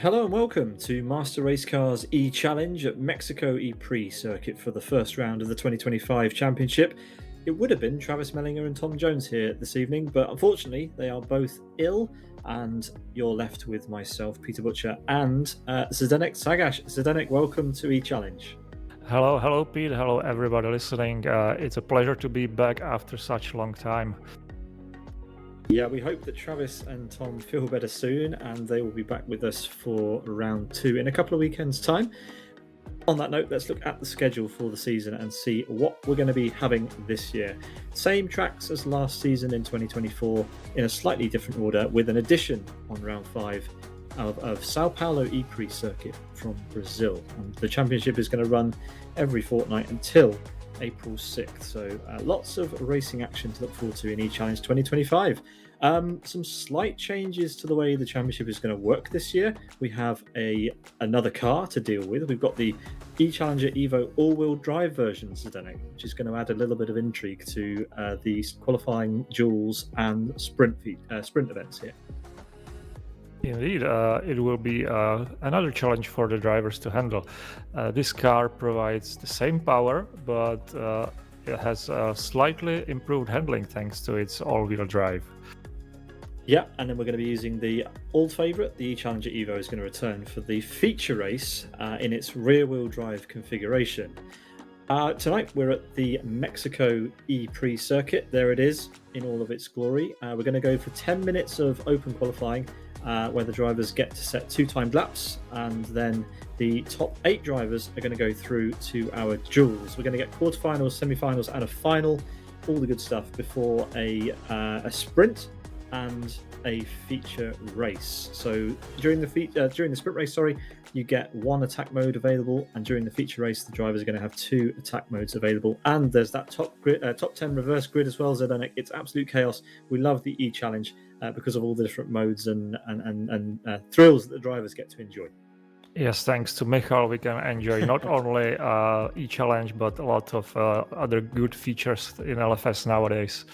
Hello and welcome to Master Race Cars E-Challenge at Mexico E-Prix circuit for the first round of the 2025 championship. It would have been Travis Mehlinger and Tom Jones here this evening, but unfortunately they are both ill and you're left with myself, Peter Butcher, and Zdenek Sagash. Zdenek, welcome to E-Challenge. Hello, Pete. Hello, everybody listening. It's a pleasure to be back after such a long time. Yeah, we hope that Travis and Tom feel better soon and they will be back with us for round 2 in a couple of weekends' time. On that note, let's look at the schedule for the season and see what we're going to be having this year. Same tracks as last season in 2024 in a slightly different order, with an addition on round 5 of Sao Paulo E-Prix circuit from Brazil. And the championship is going to run every fortnight until April 6th. So lots of racing action to look forward to in E-Challenge 2025. Some slight changes to the way the championship is going to work this year. We have another car to deal with. We've got the E-Challenger Evo all-wheel drive version, Zdenek, which is going to add a little bit of intrigue to the qualifying duels and sprint events here. Indeed, it will be another challenge for the drivers to handle. This car provides the same power, but it has slightly improved handling thanks to its all-wheel drive. Yeah, and then we're going to be using the old favourite. The E-Challenger Evo is going to return for the feature race in its rear-wheel drive configuration. Tonight we're at the Mexico E-Prix circuit. There it is in all of its glory. We're going to go for 10 minutes of open qualifying where the drivers get to set 2 timed laps, and then the top 8 drivers are going to go through to our duels. We're going to get quarterfinals, semi-finals and a final, all the good stuff before a sprint and a feature race. So during the sprint race, you get 1 attack mode available, and during the feature race, the drivers are going to have 2 attack modes available. And there's that top 10 reverse grid as well, Zdenek. It's absolute chaos. We love the E-Challenge because of all the different modes and thrills that the drivers get to enjoy. Yes, thanks to Michal, we can enjoy not only E-Challenge, but a lot of other good features in LFS nowadays.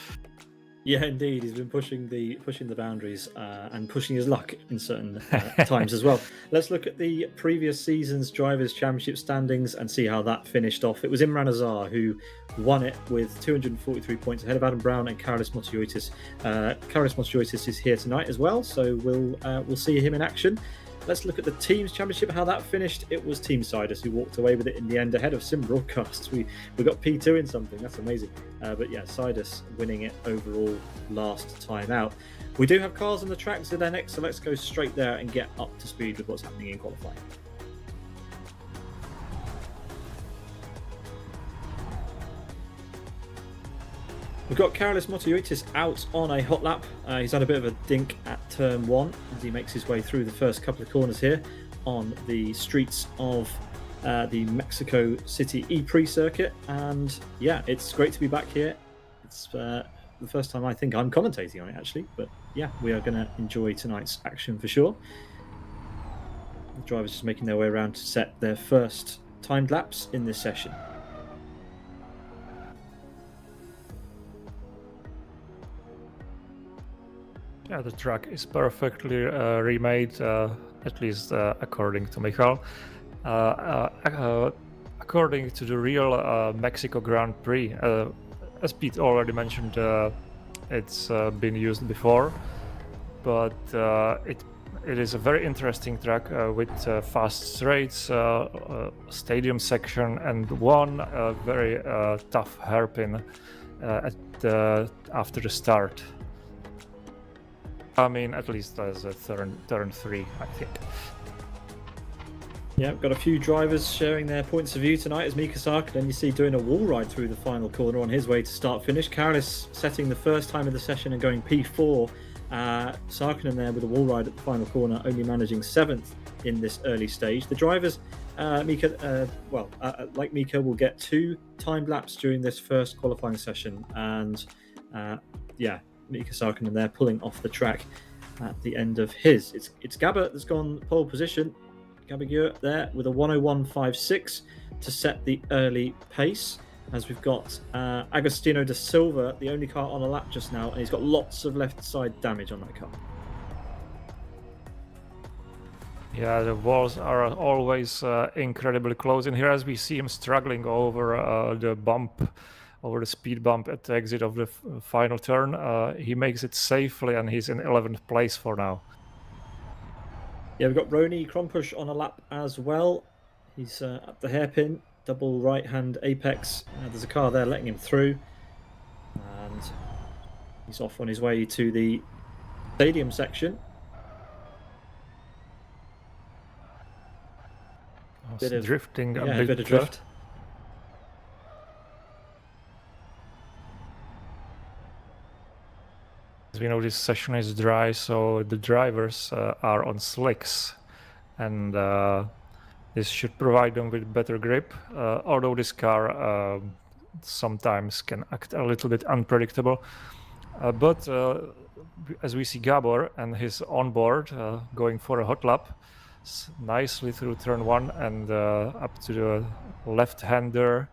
Yeah, indeed. He's been pushing the boundaries and pushing his luck in certain times as well. Let's look at the previous season's Drivers' Championship standings and see how that finished off. It was Imran Azar who won it with 243 points ahead of Adam Brown and Karolis Motoyotis. Karolis Motoyotis is here tonight as well, so we'll see him in action. Let's look at the Teams Championship, how that finished. It was Team Sidus who walked away with it in the end ahead of Sim Broadcasts. We got P2 in something, that's amazing. But yeah, Sidus winning it overall last time out. We do have cars on the track, Zdenek, so let's go straight there and get up to speed with what's happening in qualifying. We've got Karolis Motoyotis out on a hot lap. He's had a bit of a dink at turn 1 as he makes his way through the first couple of corners here on the streets of the Mexico City E-Prix circuit. And yeah, it's great to be back here. It's the first time I think I'm commentating on it actually, but yeah, we are going to enjoy tonight's action for sure. The drivers just making their way around to set their first timed laps in this session. Yeah, the track is perfectly remade, at least according to Michal. According to the real Mexico Grand Prix, as Pete already mentioned, it's been used before, but it is a very interesting track with fast straights, stadium section, and one very tough hairpin after the start. I mean, at least as a turn 3, I think. Yeah, we've got a few drivers sharing their points of view tonight as Mika Sarkkinen, you see, doing a wall ride through the final corner on his way to start-finish. Karolis setting the first time of the session and going P4. Sarkkinen there with a wall ride at the final corner, only managing 7th in this early stage. The drivers, like Mika, will get 2 timed laps during this first qualifying session. And Mika Sarkkinen there pulling off the track at the end of his. It's Gabber that's gone pole position. Gabber there with a 101.56 to set the early pace. As we've got Agostino da Silva, the only car on a lap just now, and he's got lots of left side damage on that car. Yeah, the walls are always incredibly close. And here, as we see him struggling over the bump, over the speed bump at the exit of the final turn, he makes it safely, and he's in 11th place for now. Yeah, we've got Roni Krompush on a lap as well. He's at the hairpin, double right-hand apex. There's a car there letting him through. And he's off on his way to the stadium section. Bit of drifting, a bit of drift. As we know, this session is dry, so the drivers are on slicks, and this should provide them with better grip. Although this car sometimes can act a little bit unpredictable, but as we see Gabor and his onboard going for a hot lap nicely through turn 1 and up to the left-hander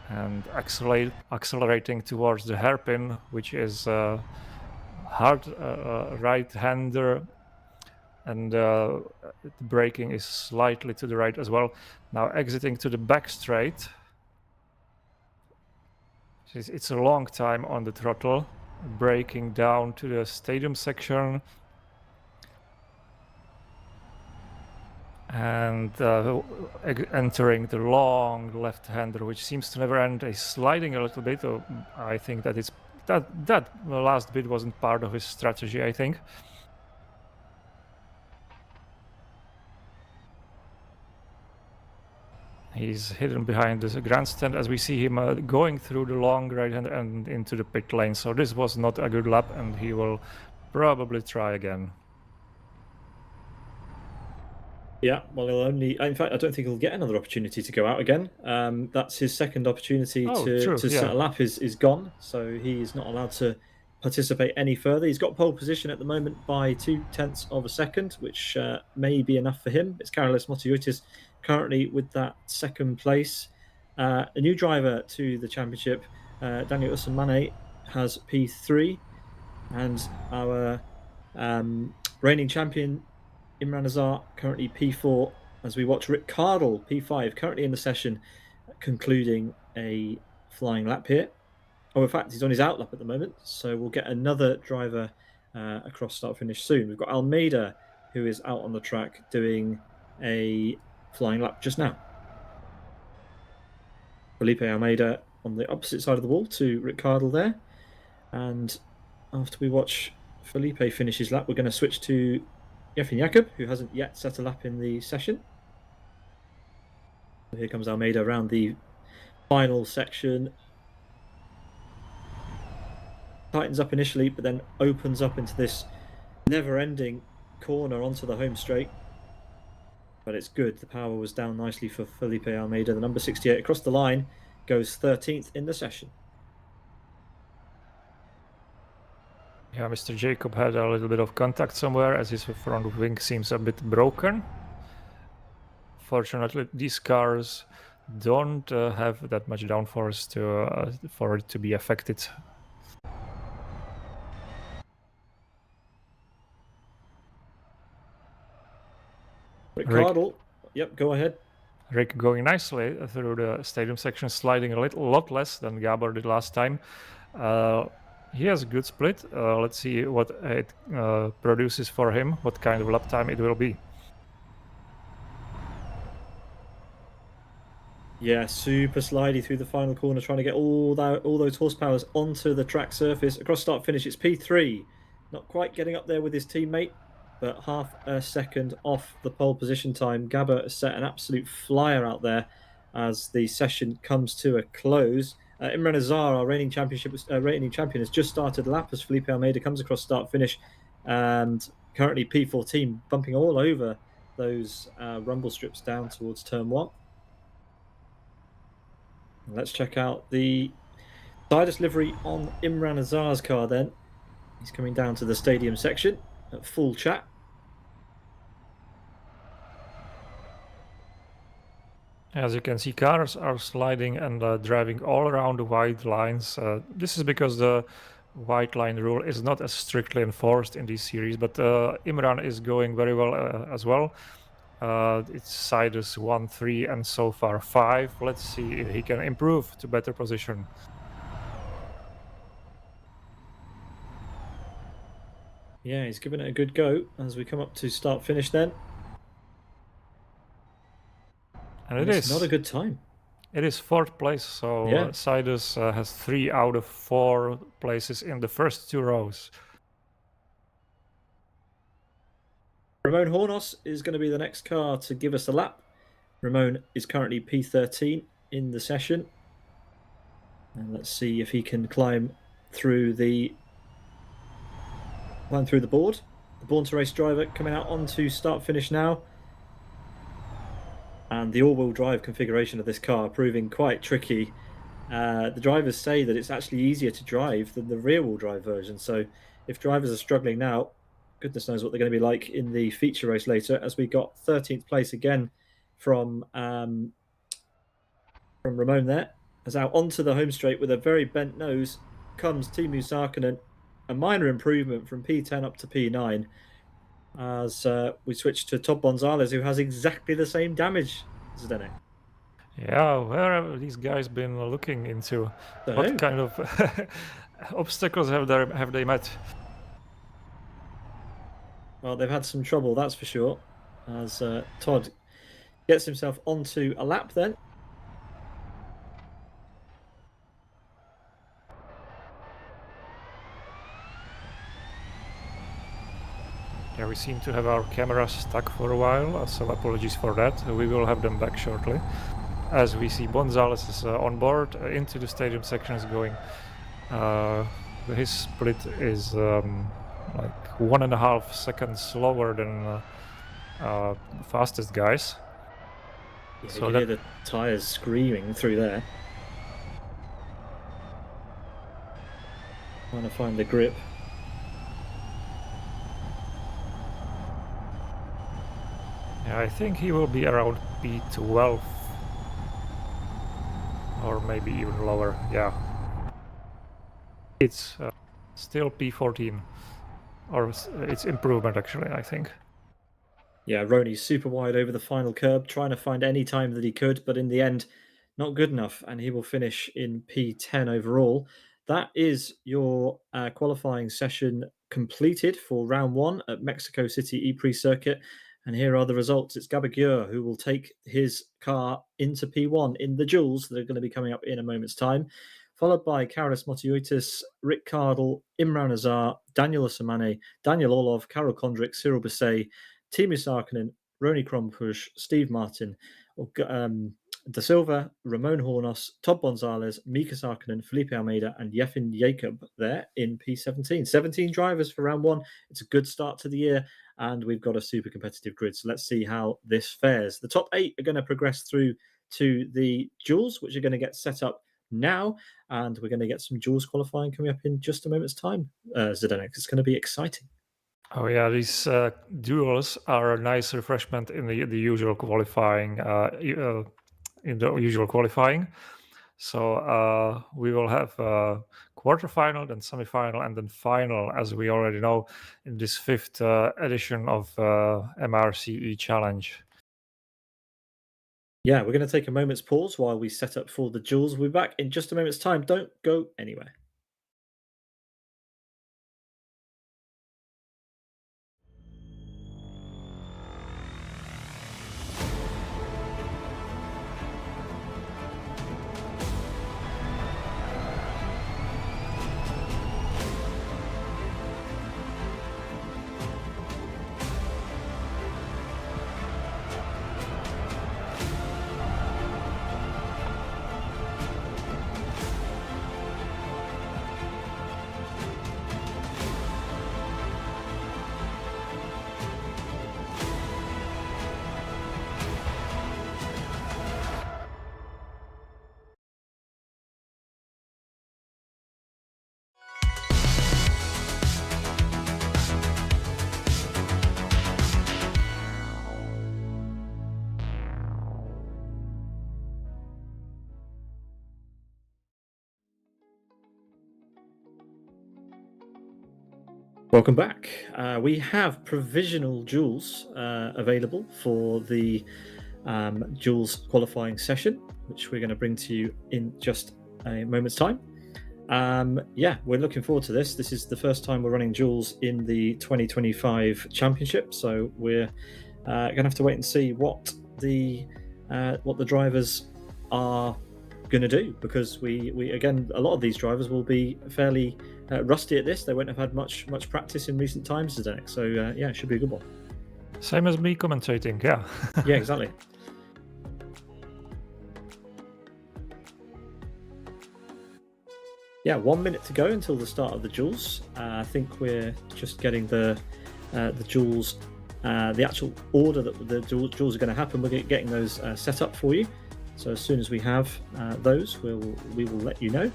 and accelerating towards the hairpin, which is hard right-hander, and the braking is slightly to the right as well. Now exiting to the back straight. It's a long time on the throttle, braking down to the stadium section. And entering the long left-hander, which seems to never end. He's sliding a little bit. I think that that last bit wasn't part of his strategy, I think. He's hidden behind the grandstand as we see him going through the long right-hand and into the pit lane. So this was not a good lap, and he will probably try again. Yeah, well, in fact, I don't think he'll get another opportunity to go out again. That's his second opportunity to set a lap is gone, so he's not allowed to participate any further. He's got pole position at the moment by 0.2 of a second, which may be enough for him. It's Karolis Motiotis currently with that second place. A new driver to the championship, Daniel Usman-Mane, has P3, and our reigning champion Imran Azar currently P4, as we watch Rick Cardle P5 currently in the session, concluding a flying lap here. Oh, in fact, he's on his out lap at the moment, so we'll get another driver across start finish soon. We've got Almeida, who is out on the track doing a flying lap just now. Felipe Almeida on the opposite side of the wall to Rick Cardle there, and after we watch Felipe finish his lap, we're going to switch to Jeffin Jakob, who hasn't yet set a lap in the session. So here comes Almeida around the final section. Tightens up initially, but then opens up into this never-ending corner onto the home straight. But it's good. The power was down nicely for Felipe Almeida. The number 68 across the line goes 13th in the session. Yeah, Mr. Jacob had a little bit of contact somewhere as his front wing seems a bit broken. Fortunately, these cars don't have that much downforce for it to be affected. Rick Cardle, yep, go ahead. Rick going nicely through the stadium section, sliding a lot less than Gabor did last time. He has a good split. Let's see what it produces for him, what kind of lap time it will be. Yeah, super slidey through the final corner, trying to get all those horsepowers onto the track surface. Across start finish, it's P3. Not quite getting up there with his teammate, but half a second off the pole position time. Gabor has set an absolute flyer out there as the session comes to a close. Imran Azar, our reigning champion, has just started a lap as Felipe Almeida comes across start finish, and currently P14 bumping all over those rumble strips down towards turn 1. Let's check out the Sidus livery on Imran Azar's car then. He's coming down to the stadium section at full chat. As you can see, cars are sliding and driving all around the white lines. This is because the white line rule is not as strictly enforced in this series, but Imran is going very well as well. It's Sidus 1, 3, and so far 5. Let's see if he can improve to better position. Yeah, he's given it a good go as we come up to start finish then. And it's not a good time. It is 4th place, so Yeah. Sidus has 3 out of 4 places in the first 2 rows. Ramon Hornos is going to be the next car to give us a lap. Ramon is currently P13 in the session. And let's see if he can climb through the board. The Born to Race driver coming out onto start finish now. And the all-wheel drive configuration of this car proving quite tricky. The drivers say that it's actually easier to drive than the rear-wheel drive version. So if drivers are struggling now, goodness knows what they're going to be like in the feature race later, as we got 13th place again from Ramon there. As out onto the home straight with a very bent nose comes Teemu Sarkkinen. A minor improvement from P10 up to P9 as we switch to Todd Gonzalez, who has exactly the same damage, Zdenek. Yeah, where have these guys been looking into? What kind of obstacles have they met? Well, they've had some trouble, that's for sure, as Todd gets himself onto a lap then. Yeah, we seem to have our cameras stuck for a while, so apologies for that. We will have them back shortly. As we see Gonzalez is on board, into the stadium section is going. His split is like 1.5 seconds slower than the fastest guys. Yeah, so you hear the tyres screaming through there. Trying to find the grip. Yeah, I think he will be around P12. Or maybe even lower, yeah. It's still P14. Or it's improvement, actually, I think. Yeah, Roney's super wide over the final curb, trying to find any time that he could, but in the end, not good enough, and he will finish in P10 overall. That is your qualifying session completed for round 1 at Mexico City E-Prix circuit. And here are the results. It's Gabagure who will take his car into P1 in the duels that are going to be coming up in a moment's time, followed by Karis Motiotis, Rick Cardle, Imran Azar, Daniel Osamane, Daniel Orlov, Karol Kondrik, Cyril Basset, Teemu Sarkkinen, Roni Krompush, Steve Martin, Da Silva, Ramon Hornos, Todd Gonzalez, Mika Sarkkinen, Felipe Almeida, and Yefin Jacob there in P17. 17 drivers for round 1. It's a good start to the year, and we've got a super competitive grid. So let's see how this fares. The top 8 are going to progress through to the duels, which are going to get set up now, and we're going to get some duels qualifying coming up in just a moment's time, Zdenek. It's going to be exciting. Oh yeah, these duels are a nice refreshment in the usual qualifying. So we will have quarterfinal, then semifinal, and then final, as we already know, in this 5th edition of MRCE Challenge. Yeah, we're going to take a moment's pause while we set up for the duels. We'll be back in just a moment's time. Don't go anywhere. Welcome back. We have provisional duels available for the duels qualifying session, which we're going to bring to you in just a moment's time. Yeah, we're looking forward to this. This is the first time we're running duels in the 2025 championship, so we're going to have to wait and see what the drivers are going to do, because we again, a lot of these drivers will be fairly rusty at this. They won't have had much practice in recent times today, so yeah, it should be a good one. Same as me commentating, yeah. Yeah, exactly. Yeah, 1 minute to go until the start of the duels. I think we're just getting the duels, the actual order that the duels are going to happen. We're getting those set up for you. So as soon as we have those, we will let you know.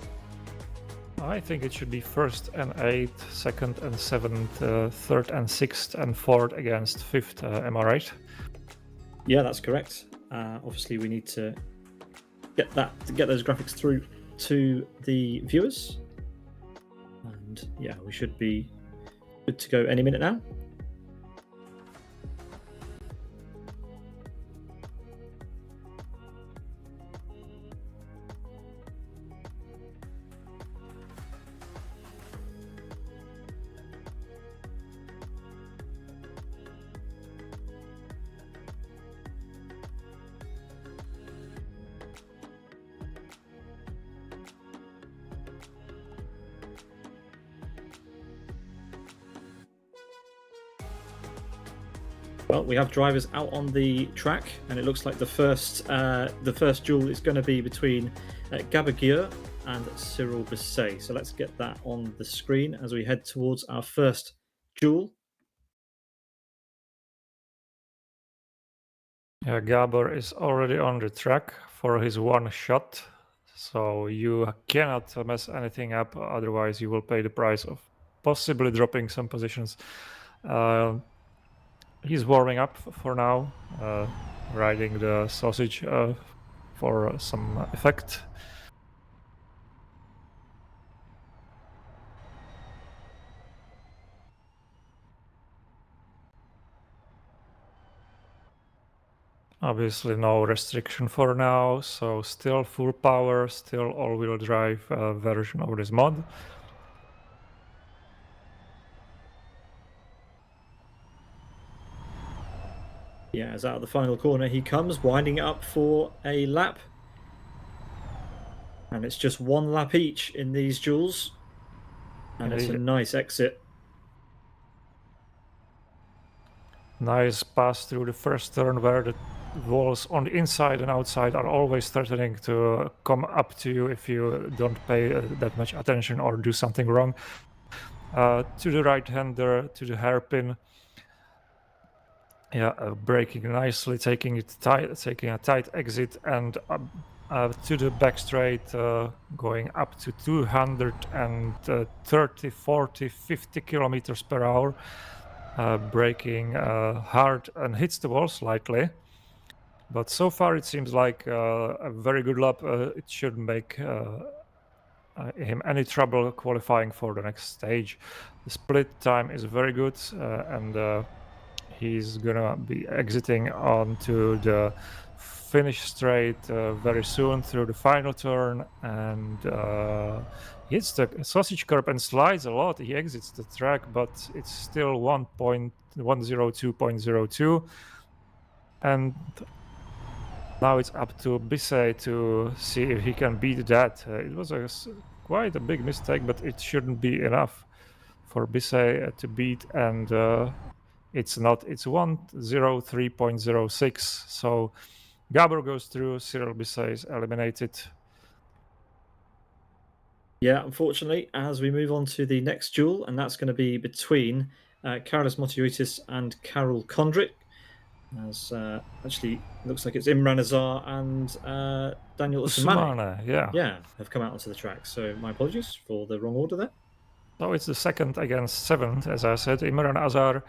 I think it should be first and 8th, second and 7th, third and 6th, and 4th against 5th. Am I right? Yeah, that's correct. Obviously, we need to get those graphics through to the viewers, and yeah, we should be good to go any minute now. Well, we have drivers out on the track, and it looks like the first duel is going to be between Gabor and Cyril Bisset. So let's get that on the screen as we head towards our first duel. Yeah, Gabor is already on the track for his one shot, so you cannot mess anything up, otherwise you will pay the price of possibly dropping some positions. He's warming up for now, riding the sausage for some effect. Obviously no restriction for now, so still full power, still all-wheel drive version of this mod. Yeah, as out of the final corner he comes, winding it up for a lap. And it's just one lap each in these duels. And it's a nice exit. Nice pass through the first turn, where the walls on the inside and outside are always threatening to come up to you if you don't pay that much attention or do something wrong. To the right-hander, to the hairpin. Yeah, braking nicely, taking a tight exit, and to the back straight, going up to 230, 40, 50 kilometers per hour, braking hard and hits the wall slightly. But so far it seems like a very good lap. It shouldn't make him any trouble qualifying for the next stage. The split time is very good, and he's gonna be exiting onto the finish straight very soon through the final turn, and hits the sausage curb and slides a lot. He exits the track, but it's still 1.102.02, and now it's up to Bisset to see if he can beat that. It was quite a big mistake, but it shouldn't be enough for Bisset to beat, and it's not. It's 1.03.06. So Gabor goes through, Cyril Bisset is eliminated. Yeah, unfortunately, as we move on to the next duel, and that's going to be between Karolis Motiutis and Karol Kondrik. As actually looks like it's Imran Azar and Daniel Usmane. Yeah, have come out onto the track. So my apologies for the wrong order there. So it's the second against seventh, as I said. Imran Azar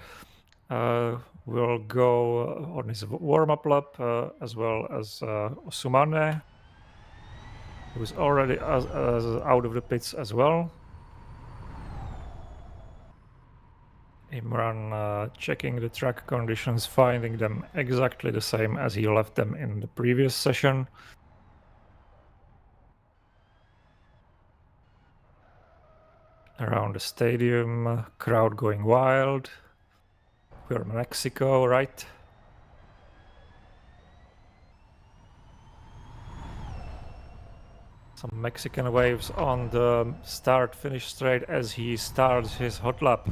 will go on his warm-up lap, as well as Usmane, who's already out of the pits as well. Imran checking the track conditions, finding them exactly the same as he left them in the previous session. Around the stadium, crowd going wild. We're in Mexico, right? Some Mexican waves on the start-finish straight as he starts his hot lap.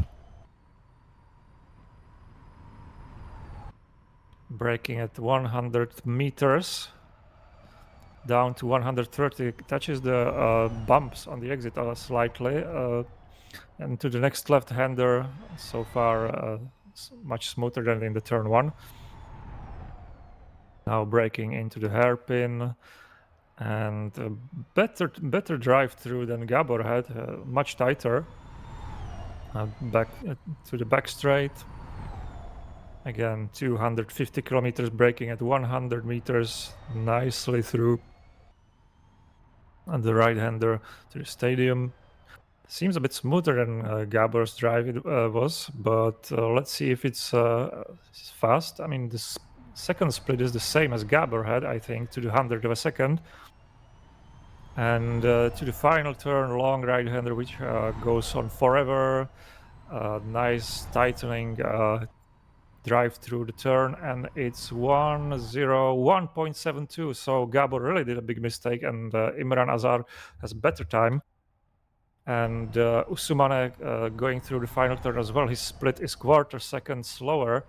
Braking at 100 meters. Down to 130, touches the bumps on the exit slightly. And to the next left-hander, so far much smoother than in the turn one. Now braking into the hairpin. And better drive through than Gabor had, much tighter. Back to the back straight. Again, 250 kilometers, braking at 100 meters, nicely through. And the right-hander to the stadium. Seems a bit smoother than Gabor's drive it was, but let's see if it's fast. I mean, this second split is the same as Gabor had, I think, to the 100th of a second. And to the final turn, long right-hander, which goes on forever. Nice tightening drive through the turn, and it's 1:01.72. So Gabor really did a big mistake, and Imran Azar has better time. And Usumane going through the final turn as well. His split is quarter second slower,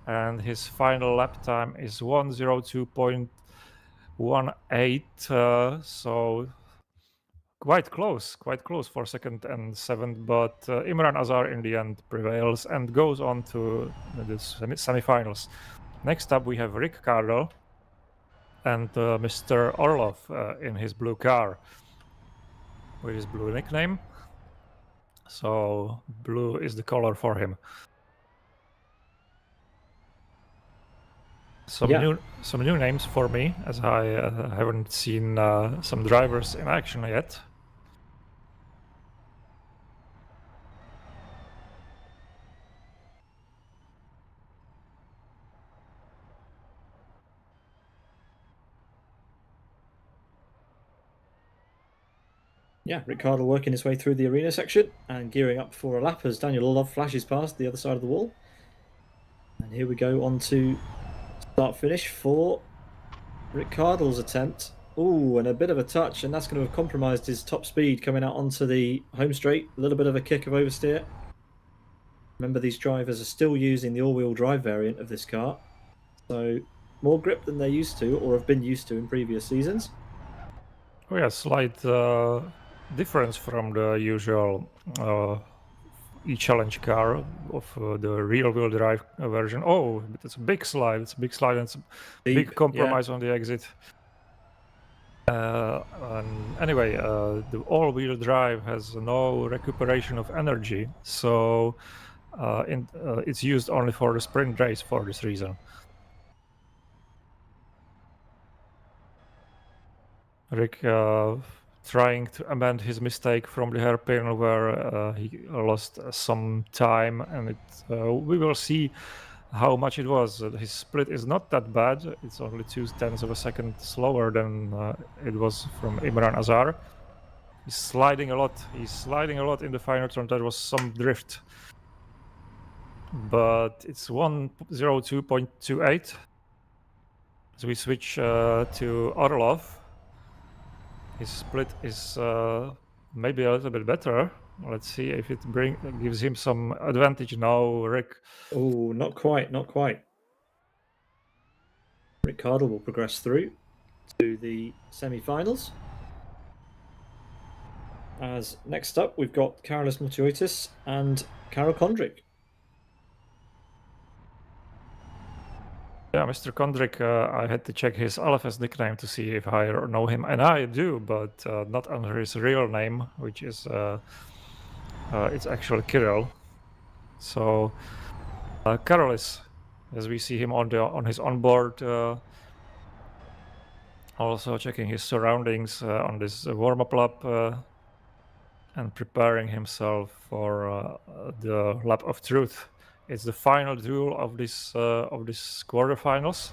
and his final lap time is 1:02.18. So quite close for second and seventh, but Imran Azar in the end prevails and goes on to the semifinals. Next up, we have Rick Cardle and Mr. Orlov in his blue car with his blue nickname. So blue is the color for him. Some new names for me, as I haven't seen some drivers in action yet. Yeah, Ricardo working his way through the arena section and gearing up for a lap as Daniel Orlov flashes past the other side of the wall. And here we go on to start-finish for Ricardo's attempt. Ooh, and a bit of a touch, and that's going to have compromised his top speed coming out onto the home straight. A little bit of a kick of oversteer. Remember, these drivers are still using the all-wheel drive variant of this car. So more grip than they're used to or have been used to in previous seasons. Oh yeah, slight difference from the usual E-Challenge car of the rear-wheel drive version. Oh, but it's a big slide. It's a big slide and it's a big compromise on the exit. And anyway, the all-wheel drive has no recuperation of energy, so it's used only for the sprint race for this reason. Rick trying to amend his mistake from the hairpin where he lost some time, and we will see how much it was. His split is not that bad. It's only 0.2 of a second slower than it was from Imran Azar. He's sliding a lot. He's sliding a lot in the final turn. There was some drift. But it's 1:02.28. As we switch to Orlov. His split is maybe a little bit better. Let's see if it gives him some advantage now, Rick. Oh, not quite. Ricardo will progress through to the semi-finals. As next up, we've got Karolis Motiotis and Karol Kondrik. Yeah, Mr. Kondrik, I had to check his LFS nickname to see if I know him, and I do, but not under his real name, which is it's actually Kirill. So Karolis, as we see him on his onboard, also checking his surroundings on this warm-up lap and preparing himself for the lap of truth. it's the final duel of this quarterfinals.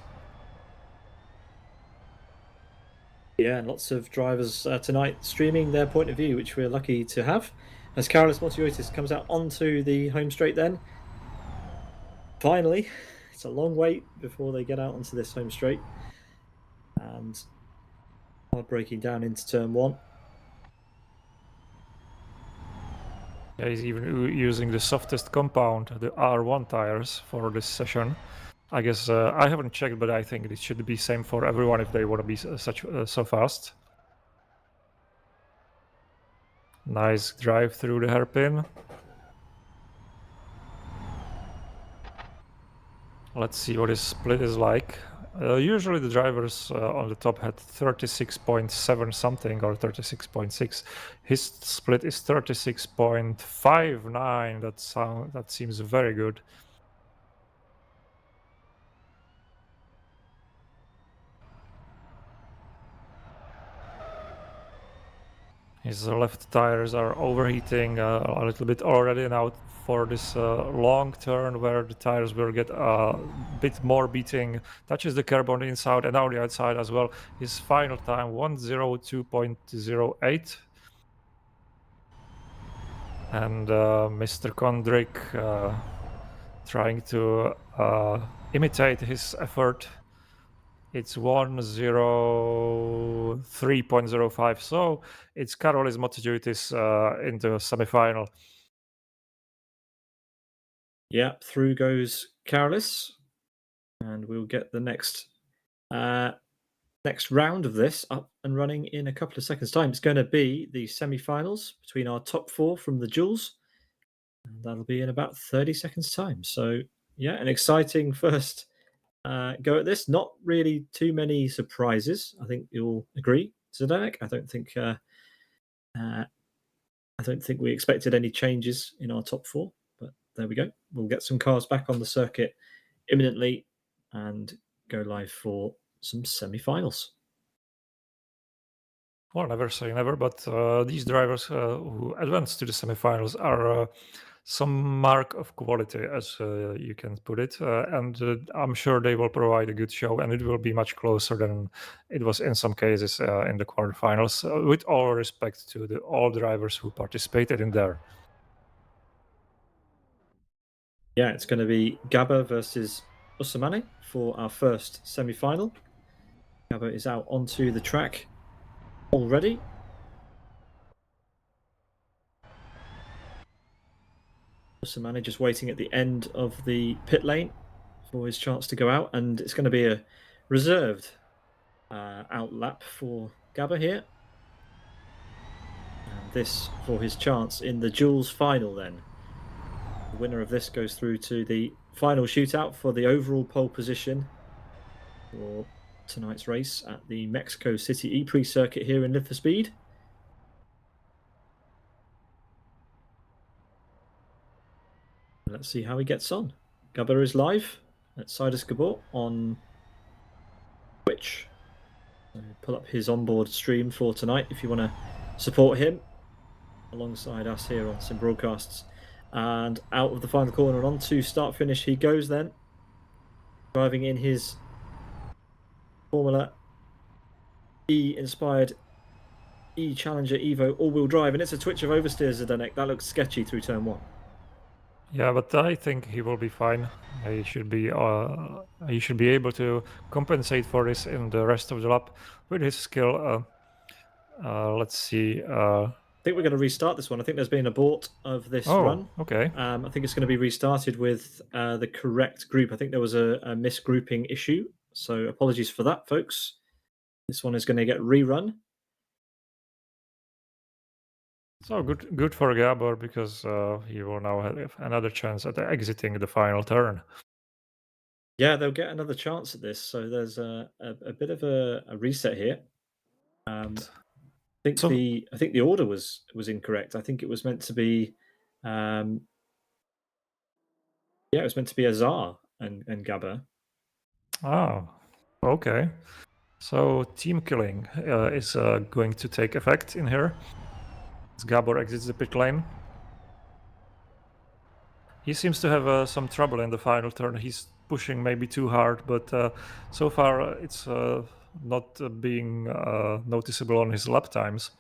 Yeah, and lots of drivers tonight streaming their point of view, which we're lucky to have. As Carlos Montiotis comes out onto the home straight then. Finally, it's a long wait before they get out onto this home straight. And hard braking down into turn one. Yeah, he's even using the softest compound, the R1 tires, for this session. I guess I haven't checked, but I think it should be same for everyone if they want to be so fast. Nice drive through the hairpin. Let's see what his split is like. Usually the drivers on the top had 36.7 something or 36.6. His split is 36.59. That seems very good. His left tires are overheating a little bit already now for this long turn where the tires will get a bit more beating. Touches the curb on the inside and on the outside as well. His final time 1:02.08. And Mr. Kondrik trying to imitate his effort. It's 1:03.05, so it's Karolis Motijutis into semi-final. Yeah, through goes Karolis, and we'll get the next round of this up and running in a couple of seconds' time. It's going to be the semi-finals between our top four from the duels, and that'll be in about 30 seconds' time. So yeah, an exciting first go at this. Not really too many surprises. I think you'll agree, Zdenek. I don't think we expected any changes in our top four, but there we go. We'll get some cars back on the circuit imminently and go live for some semi-finals. Well, never say never, but these drivers who advance to the semi-finals are some mark of quality, as you can put it, and I'm sure they will provide a good show, and it will be much closer than it was in some cases in the quarterfinals, with all respect to all drivers who participated in there. Yeah, it's going to be Gabber versus Usamane for our first semi-final. Gabber is out onto the track already. Usamane just waiting at the end of the pit lane for his chance to go out, and it's going to be a reserved out lap for Gabber here. And this for his chance in the duels final then. The winner of this goes through to the final shootout for the overall pole position for tonight's race at the Mexico City E-Prix circuit here in Live for Speed. Let's see how he gets on. Gabber is live at Sidus Gabor on Twitch. So pull up his onboard stream for tonight if you want to support him alongside us here on Sim Broadcasts. And out of the final corner and on to start finish he goes then, driving in his Formula E inspired E Challenger Evo all-wheel drive, and it's a twitch of oversteers, Zdenek. That looks sketchy through turn one. Yeah, but I think he will be fine. He should be able to compensate for this in the rest of the lap with his skill. Let's see. I think we're going to restart this one. I think there's been an abort of this run. Okay. I think it's going to be restarted with the correct group. I think there was a misgrouping issue, so apologies for that, folks. This one is going to get rerun. So good for Gabor, because he will now have another chance at exiting the final turn. Yeah, they'll get another chance at this. So there's a bit of a reset here. I think the order was incorrect. I think it was meant to be, it was meant to be Azar and Gabber. Oh, okay. So team killing is going to take effect in here. As Gabor exits the pit lane. He seems to have some trouble in the final turn. He's pushing maybe too hard, but so far it's not being noticeable on his lap times.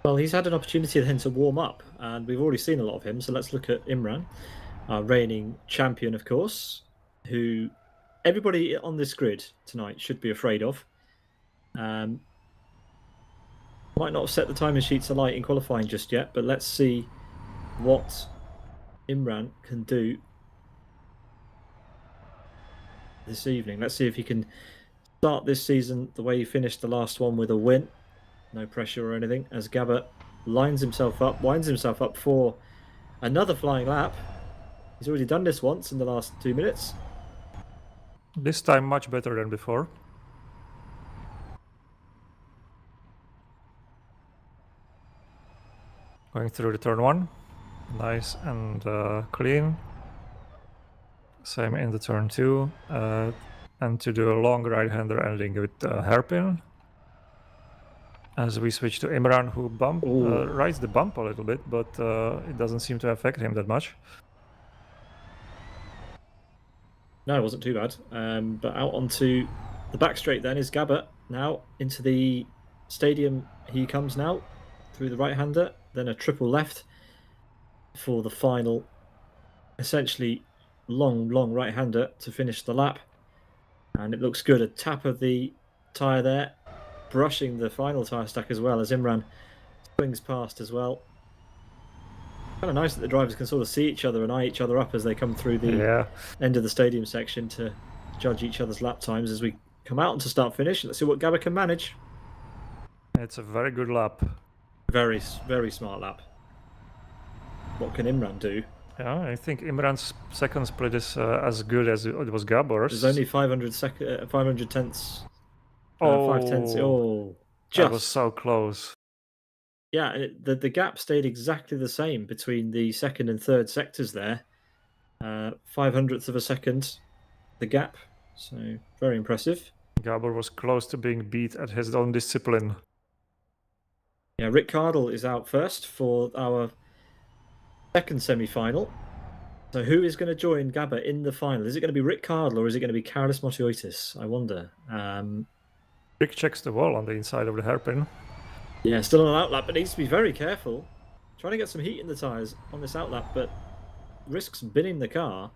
Well, he's had an opportunity then to warm up, and we've already seen a lot of him. So let's look at Imran, our reigning champion, of course, who everybody on this grid tonight should be afraid of. Might not have set the timing sheets alight in qualifying just yet, but let's see what Imran can do this evening. Let's see if he can start this season the way he finished the last one, with a win. No pressure or anything, as Gabba winds himself up for another flying lap. He's already done this once in the last 2 minutes. This time much better than before. Going through the turn 1. Nice and clean. Same in the turn 2. And to do a long right-hander ending with hairpin. As we switch to Imran, who rides the bump a little bit, but it doesn't seem to affect him that much. No, it wasn't too bad. But out onto the back straight then is Gabba. Now into the stadium he comes now, through the right-hander, then a triple left for the final, essentially long right-hander to finish the lap. And it looks good. A tap of the tyre there, brushing the final tyre stack as well, as Imran swings past as well. Kind of nice that the drivers can sort of see each other and eye each other up as they come through the end of the stadium section to judge each other's lap times as we come out onto start finish. Let's see what Gabba can manage. It's a very good lap. Very smart lap. What can Imran do? Yeah, I think Imran's second split is as good as it was Gabor's. There's only 500 tenths. 5 tenths. That was so close. Yeah, the gap stayed exactly the same between the second and third sectors there. 500th of a second, the gap. So very impressive. Gabor was close to being beat at his own discipline. Yeah, Rick Cardle is out first for our second semi-final. So who is going to join Gabba in the final? Is it going to be Rick Cardle or is it going to be Carlos Motiotis? I wonder. Rick checks the wall on the inside of the hairpin. Yeah, still on an outlap, but needs to be very careful. Trying to get some heat in the tyres on this outlap, but risks binning the car.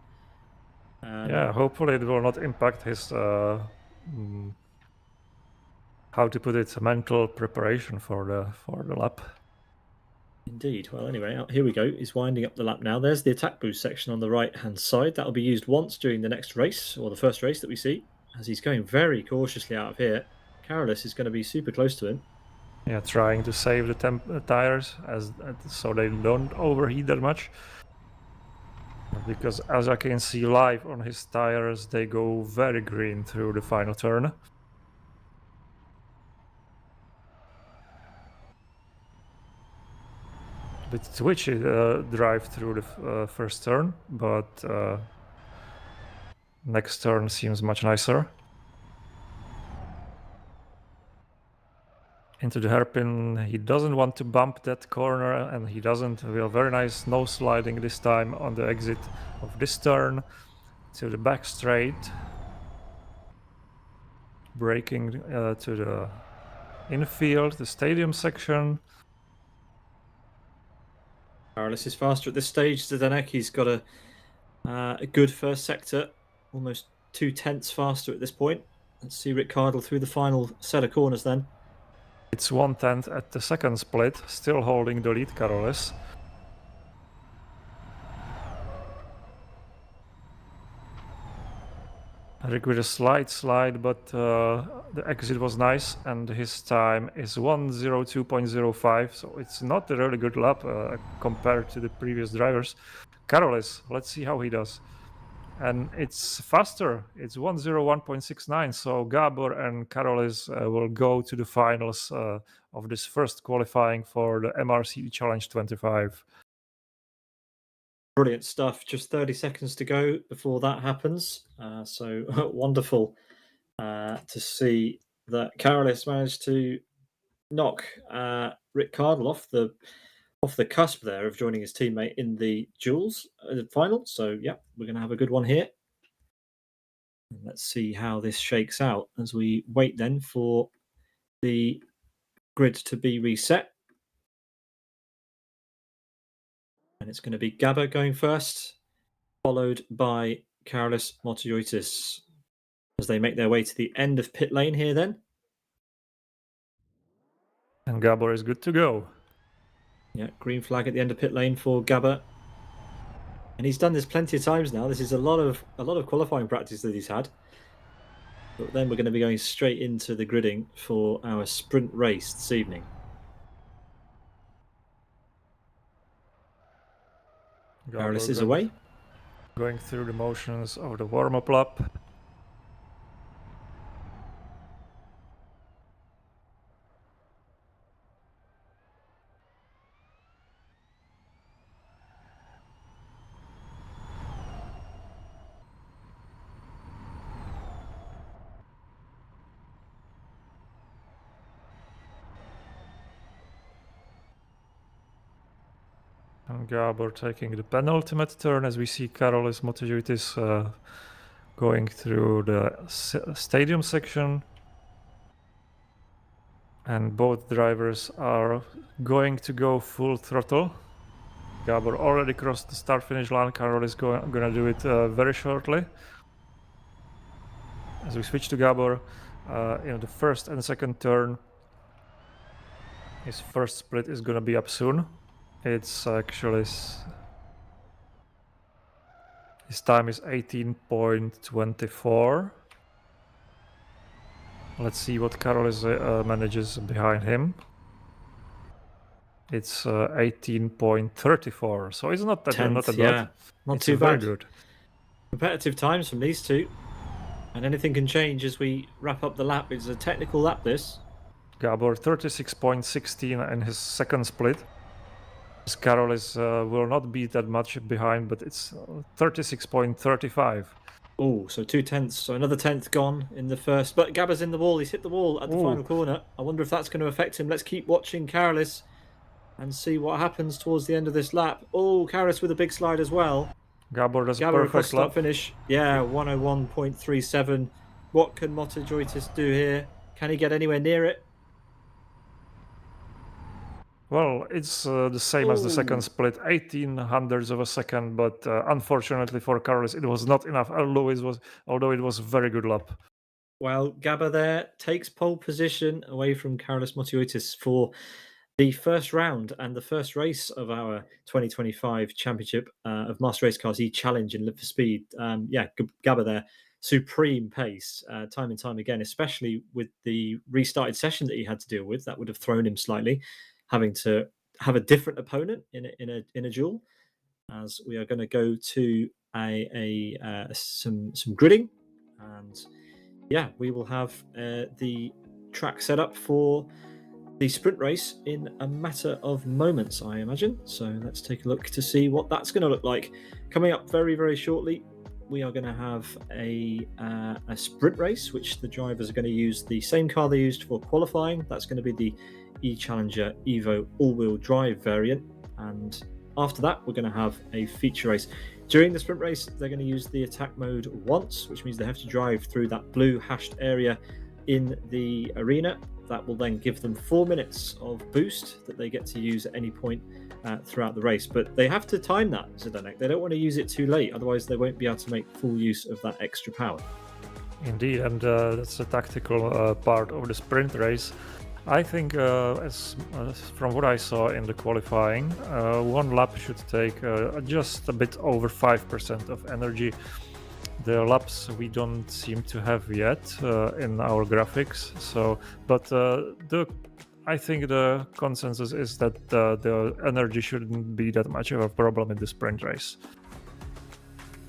Yeah, hopefully it will not impact his, how to put it, mental preparation for the lap. Indeed. Well, anyway, here we go. He's winding up the lap now. There's the attack boost section on the right-hand side. That'll be used once during the next race, or the first race that we see, as he's going very cautiously out of here. Carolus is going to be super close to him. Yeah, trying to save the tires so they don't overheat that much. Because as I can see live on his tires, they go very green through the final turn. A bit twitchy drive through the first turn, but next turn seems much nicer. Into the hairpin, he doesn't want to bump that corner, and he doesn't. We have very nice nose sliding this time on the exit of this turn to the back straight, braking to the infield, the stadium section. Carolus is faster at this stage. Zdenek, he's got a good first sector, almost 2 tenths faster at this point. Let's see Rick Cardle through the final set of corners then. It's 1/10 at the second split, still holding the lead, Carolus. Rick with a slight slide, but the exit was nice, and his time is 1:02.05, so it's not a really good lap compared to the previous drivers. Carolus, let's see how he does. And it's faster, it's 1:01.69, so Gabor and Carolus will go to the finals of this first qualifying for the MRC Challenge 25. Brilliant stuff. Just 30 seconds to go before that happens. So wonderful to see that Carolus managed to knock Rick Cardle off the off the cusp there of joining his teammate in the duels final. So yeah, we're going to have a good one here. And let's see how this shakes out as we wait then for the grid to be reset. And it's going to be Gabba going first, followed by Karolis Motoyotis as they make their way to the end of pit lane here then. And Gabor is good to go. Yeah, green flag at the end of pit lane for Gabba. And he's done this plenty of times now. This is a lot of qualifying practice that he's had. But then we're going to be going straight into the gridding for our sprint race this evening. Karolis is away. Going through the motions of the warm-up lap. And Gabor taking the penultimate turn as we see Karolis Motoyotis going through the stadium section. And both drivers are going to go full throttle. Gabor already crossed the start-finish line. Karol is going to do it very shortly. As we switch to Gabor, in the first and second turn, his first split is going to be up soon. It's actually his time is 18.24. Let's see what Karolis manages behind him. It's 18.34, so it's not that bad. Not too bad. Good. Competitive times from these two, and anything can change as we wrap up the lap. It's a technical lap, this. Gabor 36.16 in his second split. Karolis will not be that much behind, but it's 36.35. Oh, so 0.2, so another 10th gone in the first. But Gabba's in the wall. He's hit the wall at the final corner. I wonder if that's going to affect him. Let's keep watching Karolis and see what happens towards the end of this lap. Oh, Karolis with a big slide as well. Gabor does a perfect lap finish. Yeah, 101.37. What can Motoyotis do here? Can he get anywhere near it? Well, it's the same as the second split, 18 hundredths of a second, but unfortunately for Karolis, it was not enough, although it was a very good lap. Well, Gabba there takes pole position away from Karolis Motoyotis for the first round and the first race of our 2025 championship of Master Race Cars E-Challenge in Live for Speed. Gabba there, supreme pace, time and time again, especially with the restarted session that he had to deal with. That would have thrown him slightly, having to have a different opponent in a duel. As we are going to go to some gridding, and we will have the track set up for the sprint race in a matter of moments, I imagine. So let's take a look to see what that's going to look like. Coming up very, very shortly, we are going to have a sprint race, which the drivers are going to use the same car they used for qualifying. That's going to be the E-Challenger Evo all-wheel drive variant. And after that, we're going to have a feature race. During the sprint race, they're going to use the attack mode once, which means they have to drive through that blue hashed area in the arena. That will then give them 4 minutes of boost that they get to use at any point throughout the race. But they have to time that, Zdenek. They don't want to use it too late, otherwise they won't be able to make full use of that extra power. Indeed, and that's a tactical part of the sprint race. I think, as from what I saw in the qualifying, one lap should take just a bit over 5% of energy. The laps we don't seem to have yet in our graphics. I think the consensus is that the energy shouldn't be that much of a problem in the sprint race.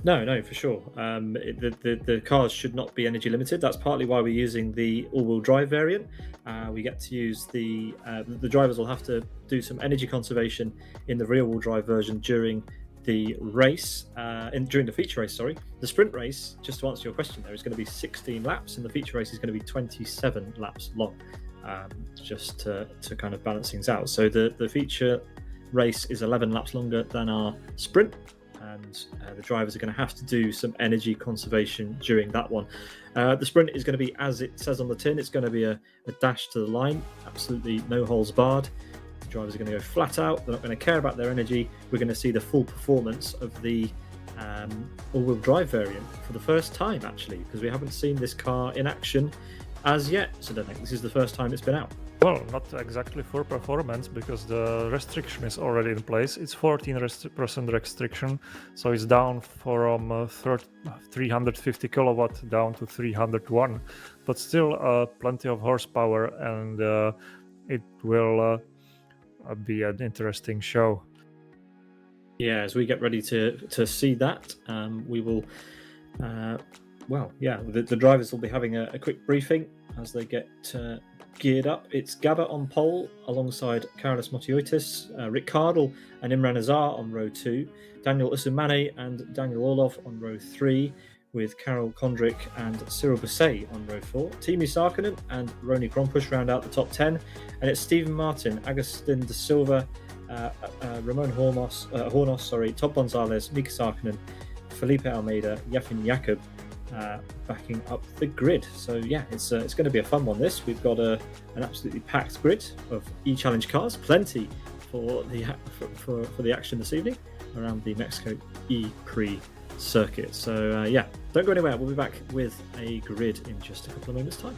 No, for sure. The cars should not be energy limited. That's partly why we're using the all-wheel drive variant. We get to use the drivers will have to do some energy conservation in the rear-wheel drive version during the race, during the feature race. Sorry, the sprint race. Just to answer your question, there is going to be 16 laps, and the feature race is going to be 27 laps long. Just to kind of balance things out. So the feature race is 11 laps longer than our sprint, and the drivers are going to have to do some energy conservation during that one. The sprint is going to be, as it says on the tin, it's going to be a dash to the line, absolutely no holes barred. The drivers are going to go flat out. They're not going to care about their energy. We're going to see the full performance of the all-wheel drive variant for the first time, actually, because we haven't seen this car in action as yet. So I think this is the first time it's been out. Well, not exactly for performance, because the restriction is already in place. It's 14% restriction, so it's down from 350 kilowatt down to 301, but still plenty of horsepower, and it will be an interesting show. Yeah, as we get ready to see that, we will. The drivers will be having a quick briefing as they get geared up. It's Gaba on pole alongside Carlos Motiotis, Rick Cardle and Imran Azar on row 2, Daniel Usumane and Daniel Orlov on row 3, with Carol Kondrik and Cyril Basset on row 4. Timo Sarkinen and Roni Krompush round out the top 10, and it's Stephen Martin, Agustin de Silva, Ramon Hornos, Todd Gonzalez, Mika Sarkinen, Felipe Almeida, Yafin Jakob backing up the grid. So yeah, it's going to be a fun one. This we've got an absolutely packed grid of e-challenge cars, plenty for the action this evening around the Mexico E-Prix circuit. So yeah, don't go anywhere. We'll be back with a grid in just a couple of moments' time.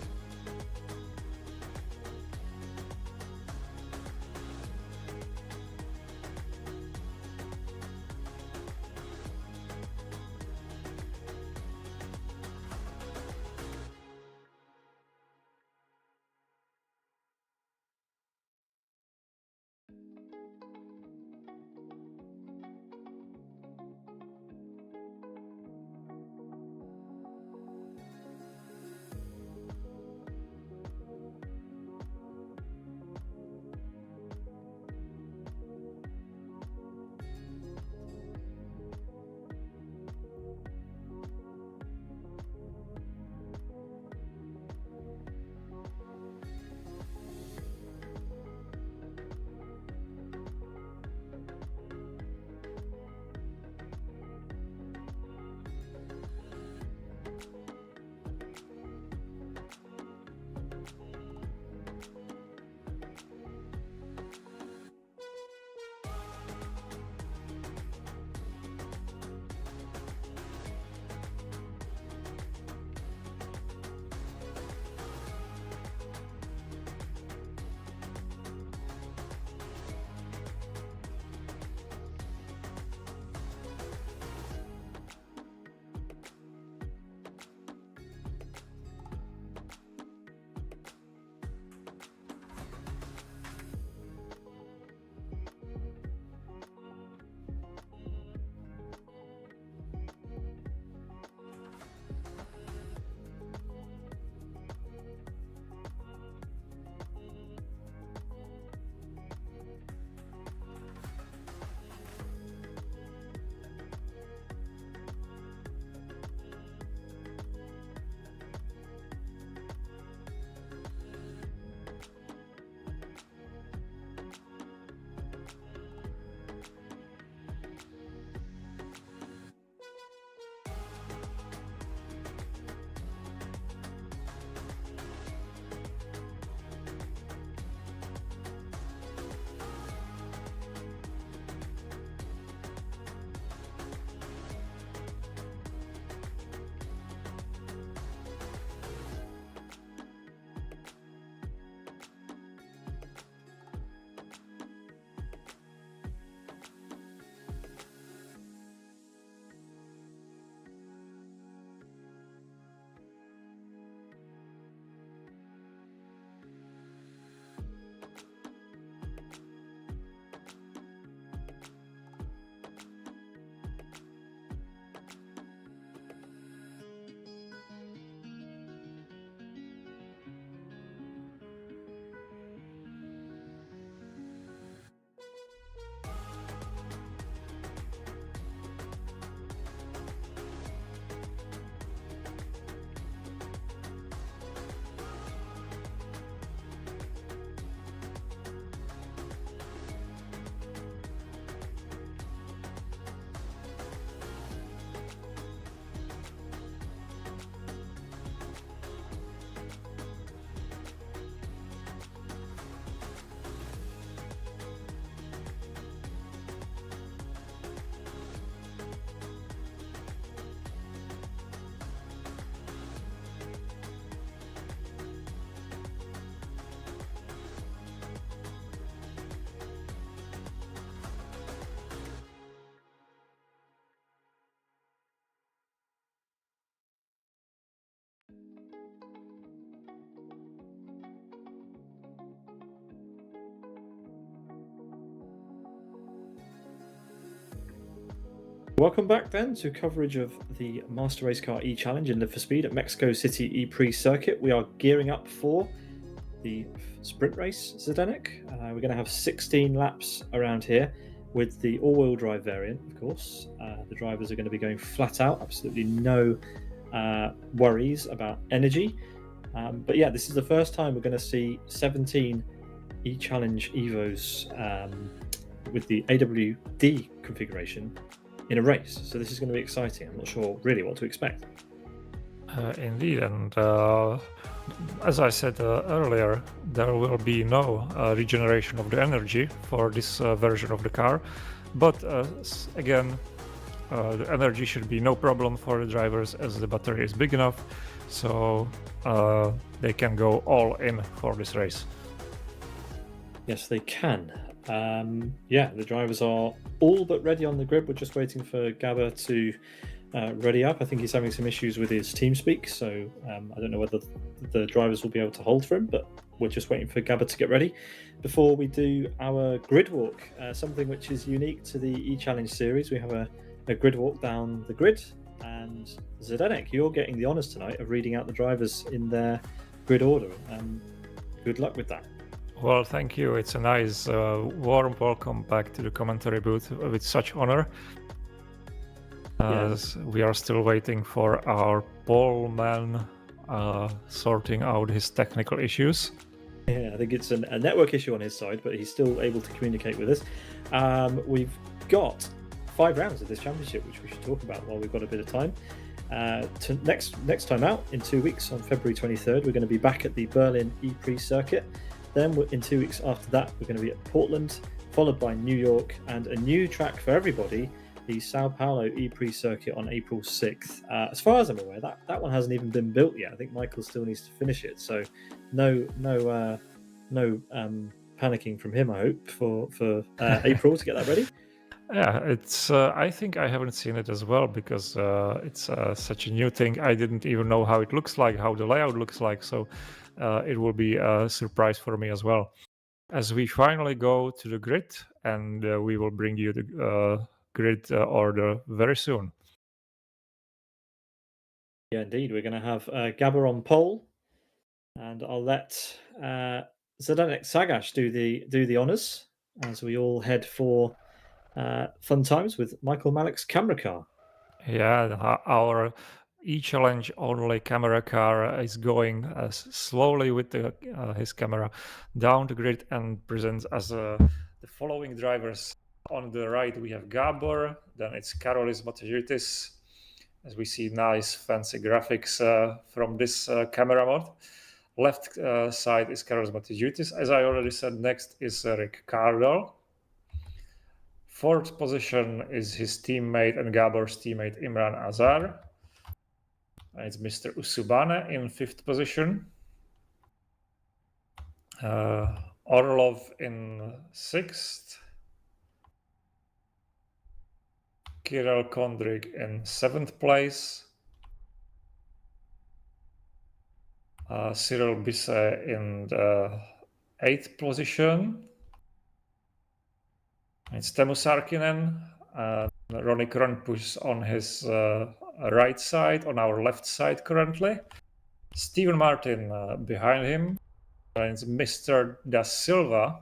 Welcome back then to coverage of the Master Race Car E Challenge in Live for Speed at Mexico City E-Prix circuit. We are gearing up for the sprint race, Zdenek. We're going to have 16 laps around here with the all-wheel drive variant, of course. The drivers are going to be going flat out, absolutely no worries about energy. But yeah, this is the first time we're going to see 17 E-Challenge Evos with the AWD configuration in a race. So this is going to be exciting. I'm not sure really what to expect. Indeed, and as I said earlier, there will be no regeneration of the energy for this version of the car, but again, the energy should be no problem for the drivers as the battery is big enough, so they can go all in for this race. Yes, they can. Yeah, the drivers are all but ready on the grid. We're just waiting for Gabber to ready up. I think he's having some issues with his TeamSpeak, so I don't know whether the drivers will be able to hold for him, but we're just waiting for Gabber to get ready before we do our grid walk, something which is unique to the E-Challenge series. We have a grid walk down the grid, and Zdenek, you're getting the honours tonight of reading out the drivers in their grid order. Good luck with that. Well, thank you. It's a nice, warm welcome back to the commentary booth with such honor. As we are still waiting for our pole man sorting out his technical issues. Yeah, I think it's a network issue on his side, but he's still able to communicate with us. We've got 5 rounds of this championship, which we should talk about while we've got a bit of time. Next time out, in 2 weeks, on February 23rd, we're going to be back at the Berlin E-Prix circuit. Then in 2 weeks after that, we're going to be at Portland, followed by New York, and a new track for everybody, the Sao Paulo E-Prix circuit on April 6th. As far as I'm aware, that one hasn't even been built yet. I think Michael still needs to finish it. So no panicking from him, I hope, for April to get that ready. Yeah, it's. I think I haven't seen it as well because it's such a new thing. I didn't even know how it looks like, how the layout looks like. So it will be a surprise for me as well. As we finally go to the grid, and we will bring you the grid order very soon. Yeah, indeed. We're going to have Gabber on pole, and I'll let Zdenek Sagash do the honours as we all head for fun times with Michael Malik's camera car. Yeah, our E-Challenge only camera car is going slowly with his camera down the grid and presents as the following drivers. On the right we have Gabor, then it's Karolis Motejūtis, as we see nice fancy graphics from this camera mode. Left side is Karolis Motejūtis. As I already said, next is Ricardo. 4th position is his teammate and Gabor's teammate Imran Azar. And it's Mr. Usubane in 5th position. Orlov in 6th. Kirill Kondrik in 7th place. Cyril Bisset in the 8th position. It's Teemu Sarkkinen, Ronnie Kronpus on his right side, on our left side currently. Steven Martin behind him. And it's Mr. Da Silva,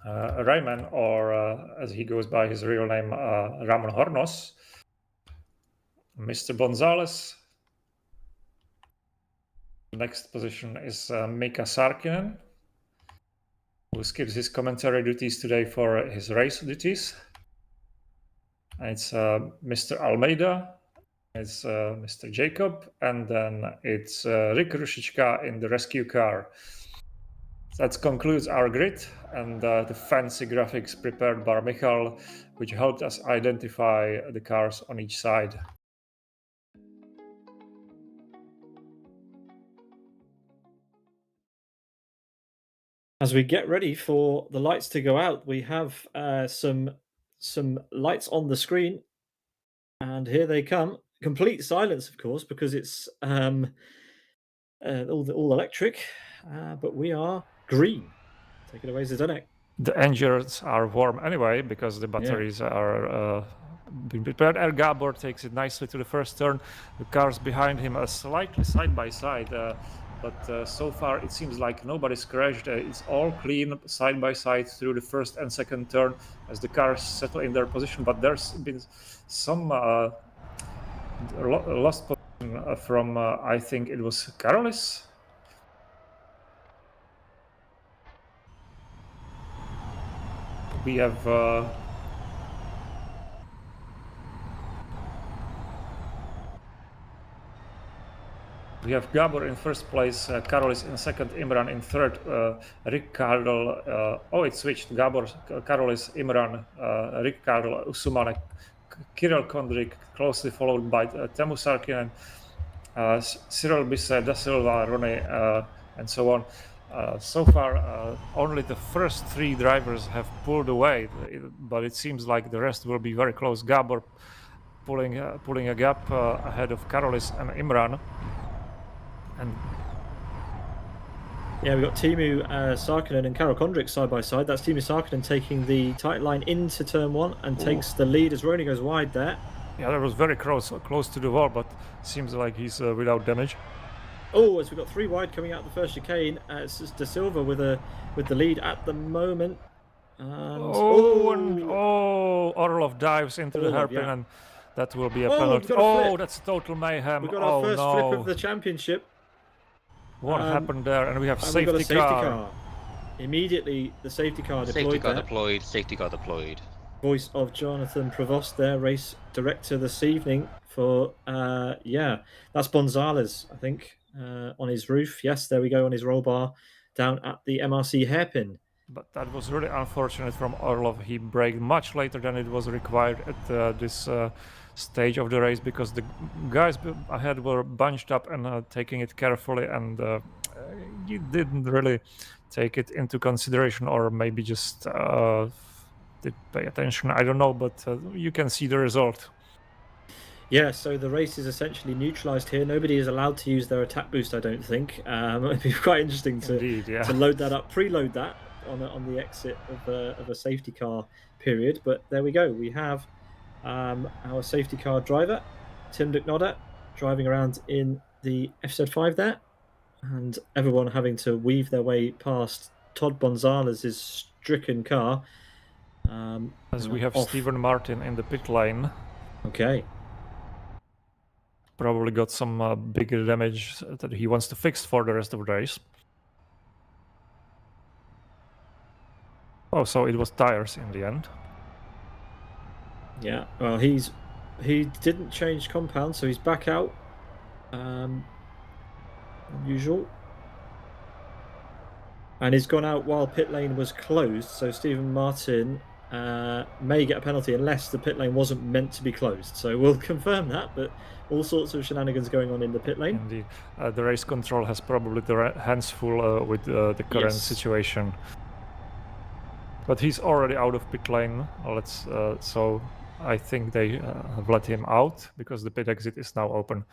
Rayman, or as he goes by his real name, Ramon Hornos. Mr. Gonzalez. The next position is Mika Sarkkinen, who skips his commentary duties today for his race duties. And it's Mr. Almeida, it's Mr. Jacob, and then it's Rick Rushichka in the rescue car. That concludes our grid and the fancy graphics prepared by Michal, which helped us identify the cars on each side. As we get ready for the lights to go out, we have some lights on the screen, and here they come. Complete silence, of course, because it's all electric, but we are green. Take it away, Zdenek. the engines are warm anyway because the batteries are being prepared. And Gabor takes it nicely to the first turn. The cars behind him are slightly side by side, but so far it seems like nobody's crashed. It's all clean side by side through the first and second turn as the cars settle in their position. But there's been some lost position from I think it was Carolis. We have Gabor in first place, Carolis in second, Imran in third, Ricardo. It switched. Gabor, Carolis, Imran, Ricardo, Usumane, Kirill Kondrik, closely followed by Teemu Sarkkinen, Cyril Bisset, Da Silva, Rone, and so on. So far, only the first three drivers have pulled away, but it seems like the rest will be very close. Gabor pulling a gap ahead of Carolis and Imran. And yeah, we've got Teemu Sarkkinen and Karel Kondrik side by side. That's Teemu Sarkkinen taking the tight line into turn one and takes the lead as Rone goes wide there. Yeah, that was very close to the wall, but seems like he's without damage. Oh, as we've got three wide coming out the first chicane, it's Da Silva with the lead at the moment. And, Orlov dives into the hairpin, and that will be a penalty. That's total mayhem. We've got our first flip of the championship. What happened there? And we have safety car. Immediately, the safety car deployed. Safety car deployed. Voice of Jonathan Prevost there, race director this evening for, that's Bonzales, I think, on his roof. Yes, there we go, on his roll bar down at the MRC hairpin. But that was really unfortunate from Orlov. He braked much later than it was required at this stage of the race because the guys ahead were bunched up and taking it carefully, and he didn't really take it into consideration, or maybe just did pay attention. I don't know, but you can see the result. Yeah, so the race is essentially neutralized here. Nobody is allowed to use their attack boost, I don't think. It'd be quite interesting to load that up, preload that on the exit of a safety car period. But there we go. We have our safety car driver, Tim Ducknodder, driving around in the FZ5 there, and everyone having to weave their way past Todd Bonzales' stricken car. As we have Stephen Martin in the pit lane. Okay. Probably got some bigger damage that he wants to fix for the rest of the race. Oh, so it was tires in the end. Yeah, well, he didn't change compound, so he's back out. Unusual. And he's gone out while pit lane was closed, so Stephen Martin may get a penalty unless the pit lane wasn't meant to be closed. So we'll confirm that, but all sorts of shenanigans going on in the pit lane. Indeed. The race control has probably the hands full with the current situation. But he's already out of pit lane. So I think they have let him out because the pit exit is now open.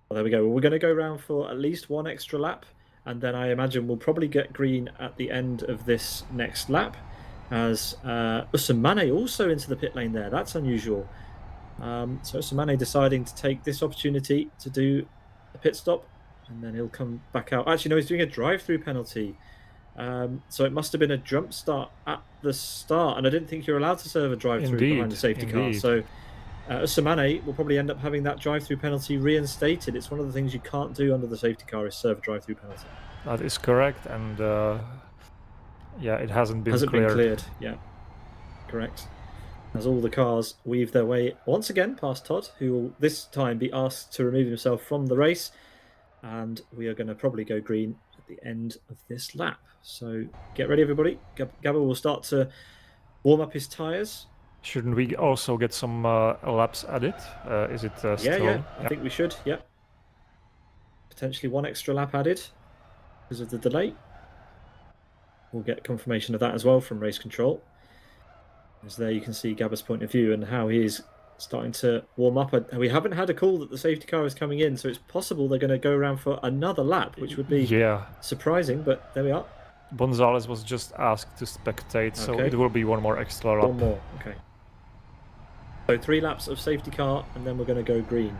Well, there we go. Well, we're going to go around for at least one extra lap, and then I imagine we'll probably get green at the end of this next lap. As Usumane also into the pit lane there. That's unusual. So Usumane deciding to take this opportunity to do a pit stop, and then he'll come back out. Actually, no, he's doing a drive-through penalty. So it must have been a jump start at the start, and I didn't think you're allowed to serve a drive-through behind the safety car. So Usumane will probably end up having that drive-through penalty reinstated. It's one of the things you can't do under the safety car is serve a drive-through penalty. That is correct, and it hasn't been cleared. Yeah, correct. As all the cars weave their way once again past Todd, who will this time be asked to remove himself from the race, and we are going to probably go green at the end of this lap. So get ready, everybody. Gabor will start to warm up his tyres. Shouldn't we also get some laps added? Is it still? Yeah, I think we should. Yeah, potentially one extra lap added because of the delay. We'll get confirmation of that as well from race control. As there you can see Gabor's point of view and how he is starting to warm up. We haven't had a call that the safety car is coming in, so it's possible they're going to go around for another lap, which would be surprising, but there we are. Gonzalez was just asked to spectate, so Okay. it will be one more extra lap. One more. Okay. So 3 laps of safety car, and then we're going to go green.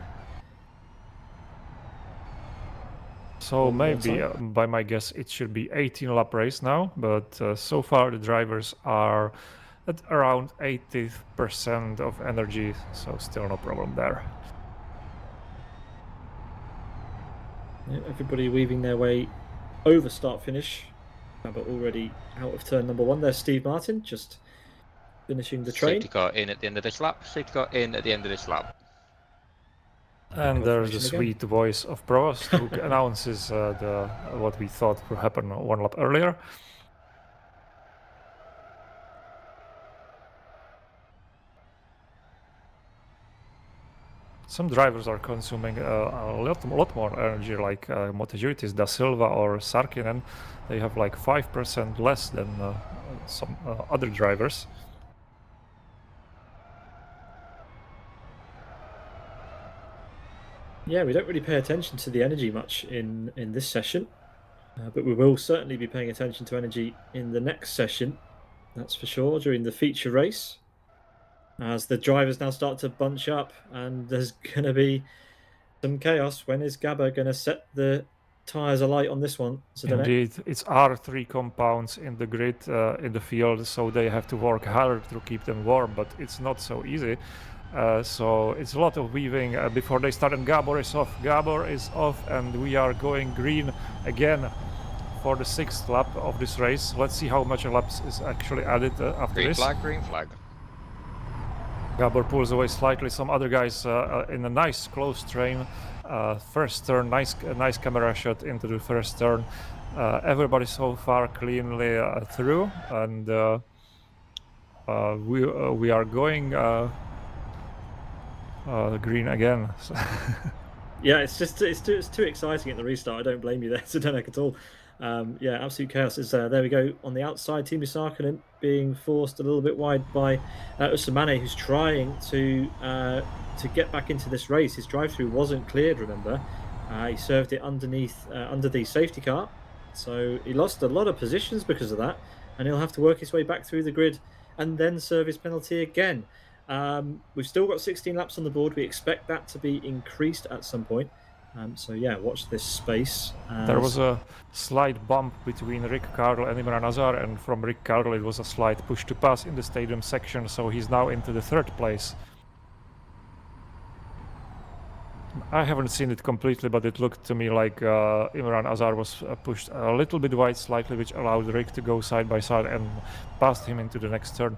So One more maybe, time. by my guess, it should be 18 lap race now, but so far the drivers are at around 80% of energy, so still no problem there. Yeah, everybody weaving their way over start finish, but already out of turn number 1. There's Steve Martin just finishing the train. Safety car in at the end of this lap. Safety car in at the end of this lap. And there's the Confirmation again. sweet voice of Prost who announces what we thought would happen one lap earlier. Some drivers are consuming a lot more energy, like MotoGP's Da Silva or Sarkkinen. They have like 5% less than some other drivers. Yeah, we don't really pay attention to the energy much in this session, but we will certainly be paying attention to energy in the next session. That's for sure, during the feature race, as the drivers now start to bunch up, and there's going to be some chaos. When is Gabba going to set the tyres alight on this one? Indeed, it's R3 compounds in the grid in the field, so they have to work hard to keep them warm, but it's not so easy. So it's a lot of weaving before they start, and Gabor is off, and we are going green again for the 6th lap of this race. Let's see how much laps is actually added after this. Green flag. Gabor pulls away slightly. Some other guys in a nice close train. First turn, nice camera shot into the first turn. Everybody so far cleanly through, and we are going green again. Yeah, it's too exciting at the restart. I don't blame you there, Zdenek, at all. Yeah, absolute chaos is there we go on the outside. Timo Sarkkinen being forced a little bit wide by Usamane, who's trying to get back into this race. His drive-through wasn't cleared, remember. He served it underneath under the safety car, so he lost a lot of positions because of that, and he'll have to work his way back through the grid and then serve his penalty again. We've still got 16 laps on the board. We expect that to be increased at some point. So yeah, watch this space. There was a slight bump between Rick Carl and Imran Azar, and from Rick Carl it was a slight push to pass in the stadium section, so he's now into the 3rd place. I haven't seen it completely, but it looked to me like Imran Azar was pushed a little bit wide slightly, which allowed Rick to go side by side and passed him into the next turn.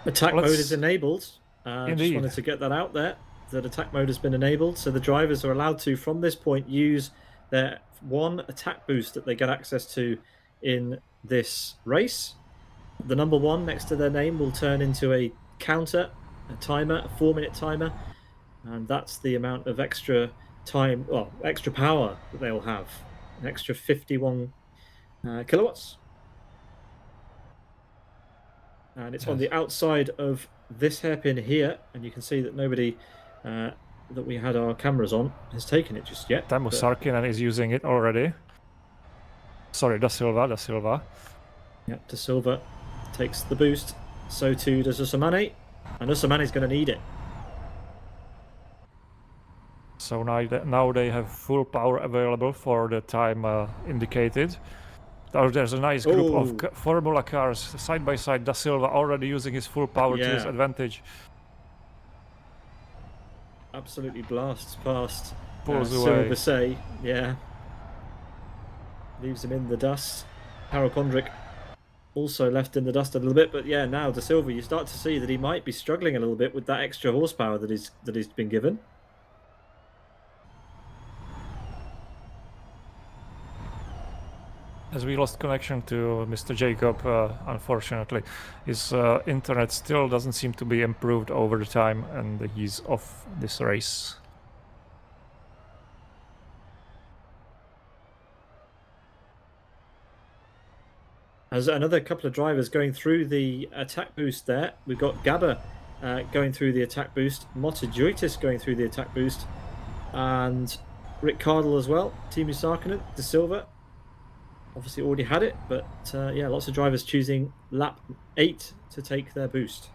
Attack mode is enabled. Indeed. Just wanted to get that out there, that attack mode has been enabled, so the drivers are allowed to, from this point, use their 1 attack boost that they get access to in this race. The number 1 next to their name will turn into a counter, a timer, a 4-minute timer, and that's the amount of extra time, well, extra power that they'll have, an extra 51 kilowatts. And it's on the outside of this hairpin here, and you can see that nobody that we had our cameras on has taken it just yet. Timo Sarkkinen is using it already. Sorry, Da Silva. Yeah, Da Silva takes the boost. So too does Usamane, and Usamane's going to need it. So now they have full power available for the time indicated. There's a nice group of Formula cars side by side. Da Silva already using his full power to his advantage. Absolutely blasts past Pulls away. Silversay, yeah. Leaves him in the dust. Harold Kondrik also left in the dust a little bit, but yeah, now Da Silva, you start to see that he might be struggling a little bit with that extra horsepower that he's been given. As we lost connection to Mr. Jacob, unfortunately, his internet still doesn't seem to be improved over the time, and he's off this race. As another couple of drivers going through the attack boost there, we've got Gabba going through the attack boost, MotoGP's going through the attack boost, and Rick Cardle as well, Timo Sarkkinen, Da Silva. obviously already had it, but yeah, lots of drivers choosing lap 8 to take their boost.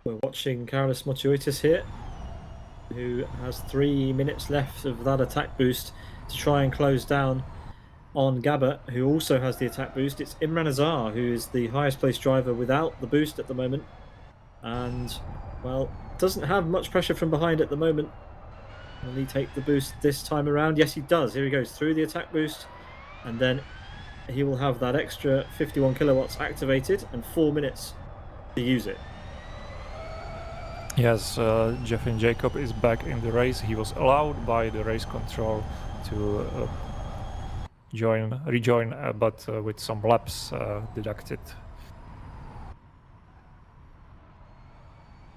We're watching Carlos Motuitis here, who has 3 minutes left of that attack boost to try and close down on Gabba, who also has the attack boost. It's Imran Azar, who is the highest placed driver without the boost at the moment, and, well, doesn't have much pressure from behind at the moment. Will he take the boost this time around? Yes, he does. Here he goes through the attack boost, and then he will have that extra 51 kilowatts activated and 4 minutes to use it. Yes, Jeffin Jacob is back in the race. He was allowed by the race control to rejoin, but with some laps deducted.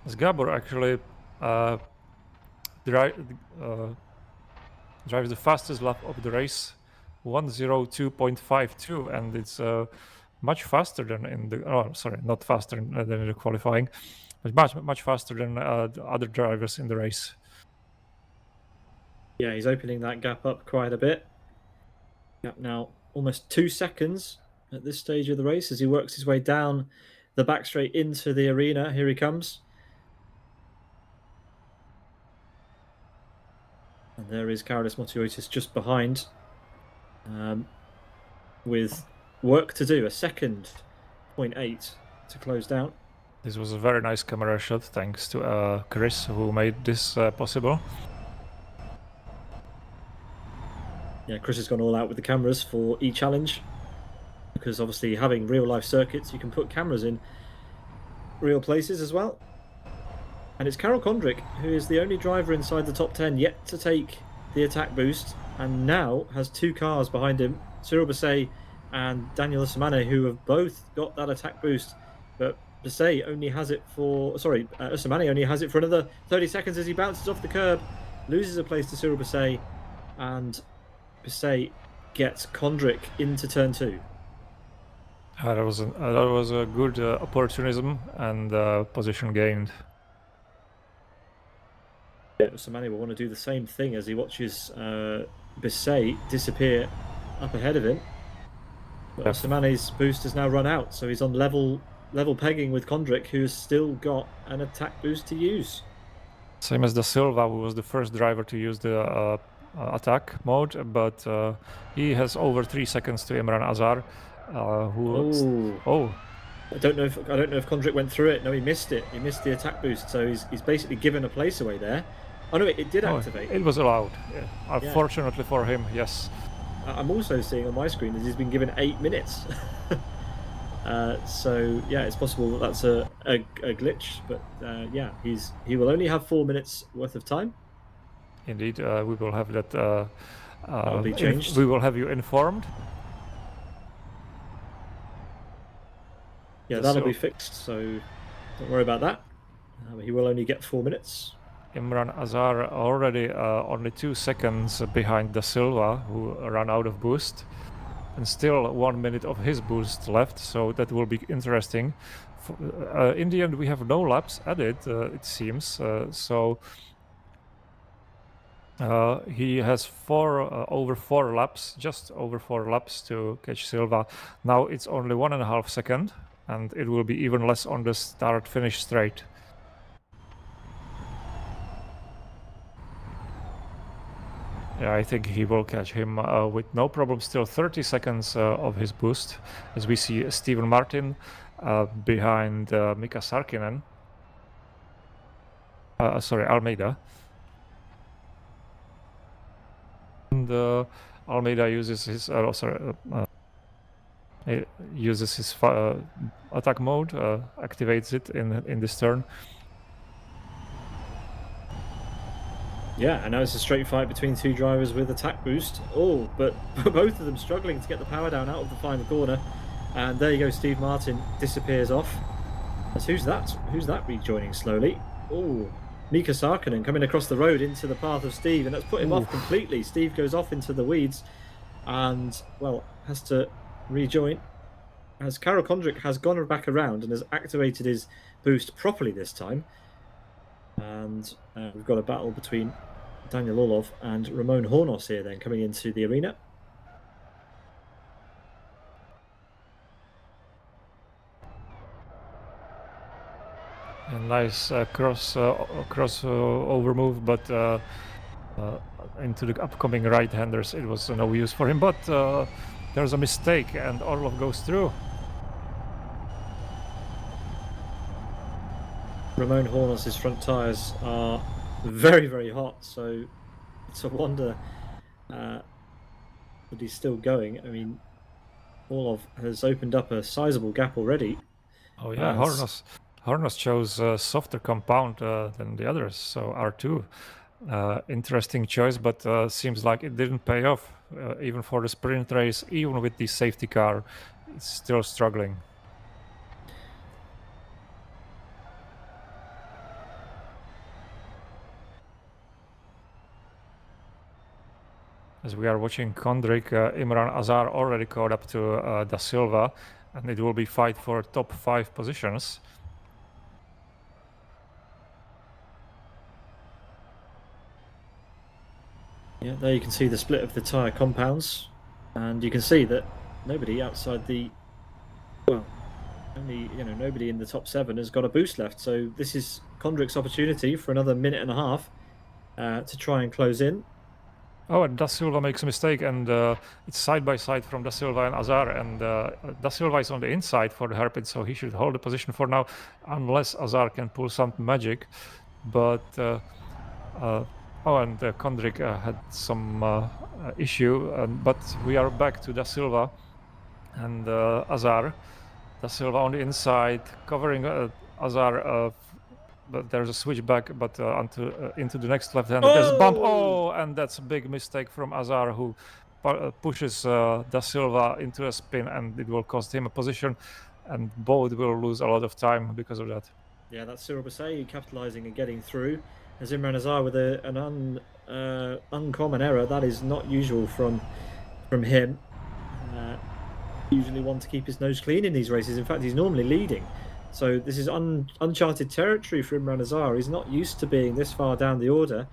As Gabor actually drives the fastest lap of the race, 1:02.52, and it's much faster than in the not faster than in the qualifying, but much faster than the other drivers in the race. Yeah, he's opening that gap up quite a bit. Gap now almost 2 seconds at this stage of the race as he works his way down the back straight into the arena. Here he comes. And there is Carlos Motuitis just behind, with work to do, a second 0.8 to close down. This was a very nice camera shot, thanks to Chris, who made this possible. Yeah, Chris has gone all out with the cameras for E-Challenge, because obviously having real-life circuits, you can put cameras in real places as well. And it's Karel Kondrik, who is the only driver inside the top 10 yet to take the attack boost, and now has 2 cars behind him, Cyril Basset and Daniel Usmane, who have both got that attack boost, but Basset only has it for... Usmane only has it for another 30 seconds as he bounces off the curb, loses a place to Cyril Basset, and Basset gets Kondrik into turn 2. That was a good opportunism and position gained. Yeah, Usmane will want to do the same thing as he watches Basset disappear up ahead of him. But Usmane's boost has now run out, so he's on level pegging with Kondrik, who's still got an attack boost to use. Same as Da Silva, who was the first driver to use the attack mode, but he has over 3 seconds to Imran Azar, I don't know if Kondrik went through it. No, he missed it. He missed the attack boost, so he's basically given a place away there. Oh no, it did activate. It was allowed. Yeah. Unfortunately for him, yes. I'm also seeing on my screen that he's been given 8 minutes. So yeah, it's possible that that's a glitch, but yeah, he will only have 4 minutes worth of time. Indeed, we will have that. That'll be changed. We will have you informed. Yeah, that'll be fixed, so don't worry about that. He will only get 4 minutes. Imran Azar already only 2 seconds behind Da Silva, who ran out of boost, and still 1 minute of his boost left, so that will be interesting. In the end, we have no laps added, it seems, so he has over 4 laps, just over 4 laps to catch Silva. Now it's only 1.5 seconds, and it will be even less on the start-finish straight. Yeah, I think he will catch him with no problem. Still 30 seconds of his boost, as we see Steven Martin behind Mika Sarkkinen. Almeida. And Almeida uses his attack mode, activates it in this turn. Yeah, and now it's a straight fight between 2 drivers with attack boost. Oh, but both of them struggling to get the power down out of the final corner. And there you go, Steve Martin disappears off. Who's that? Who's that rejoining slowly? Oh, Mika Sarkkinen coming across the road into the path of Steve, and that's put him off completely. Steve goes off into the weeds and, well, has to rejoin as Karel Kondrik has gone back around and has activated his boost properly this time. And we've got a battle between Daniel Orlov and Ramon Hornos here then coming into the arena. A nice cross over move, but into the upcoming right-handers it was no use for him. But there's a mistake and Orlov goes through. Ramon Hornos' front tyres are very, very hot, so it's a wonder that he's still going. I mean, Orlov has opened up a sizable gap already. Oh yeah, Hornos chose a softer compound than the others, so R2. Interesting choice, but seems like it didn't pay off. Even for the sprint race, even with the safety car, it's still struggling. As we are watching Kondrik, Imran Azar already caught up to Da Silva, and it will be fight for top 5 positions. Yeah, there you can see the split of the tyre compounds, and you can see that nobody outside the, well, only, nobody in the top 7 has got a boost left. So this is Kondrik's opportunity for another minute and a half to try and close in. Oh, and Da Silva makes a mistake, and it's side by side from Da Silva and Azar, and Da Silva is on the inside for the hairpin, so he should hold the position for now, unless Azar can pull some magic. But and Kondrik had some issue, but we are back to Da Silva and Azar. Da Silva on the inside, covering Azar. But there's a switchback, but into the next left-hander. There's a bump. Oh, and that's a big mistake from Azar, who pushes Da Silva into a spin, and it will cost him a position, and both will lose a lot of time because of that. Yeah, that's Cyril Bousset capitalising and getting through. As Imran Azar with an uncommon error. That is not usual from him. Usually one to keep his nose clean in these races. In fact, he's normally leading. So this is uncharted territory for Imran Azar. He's not used to being this far down the order.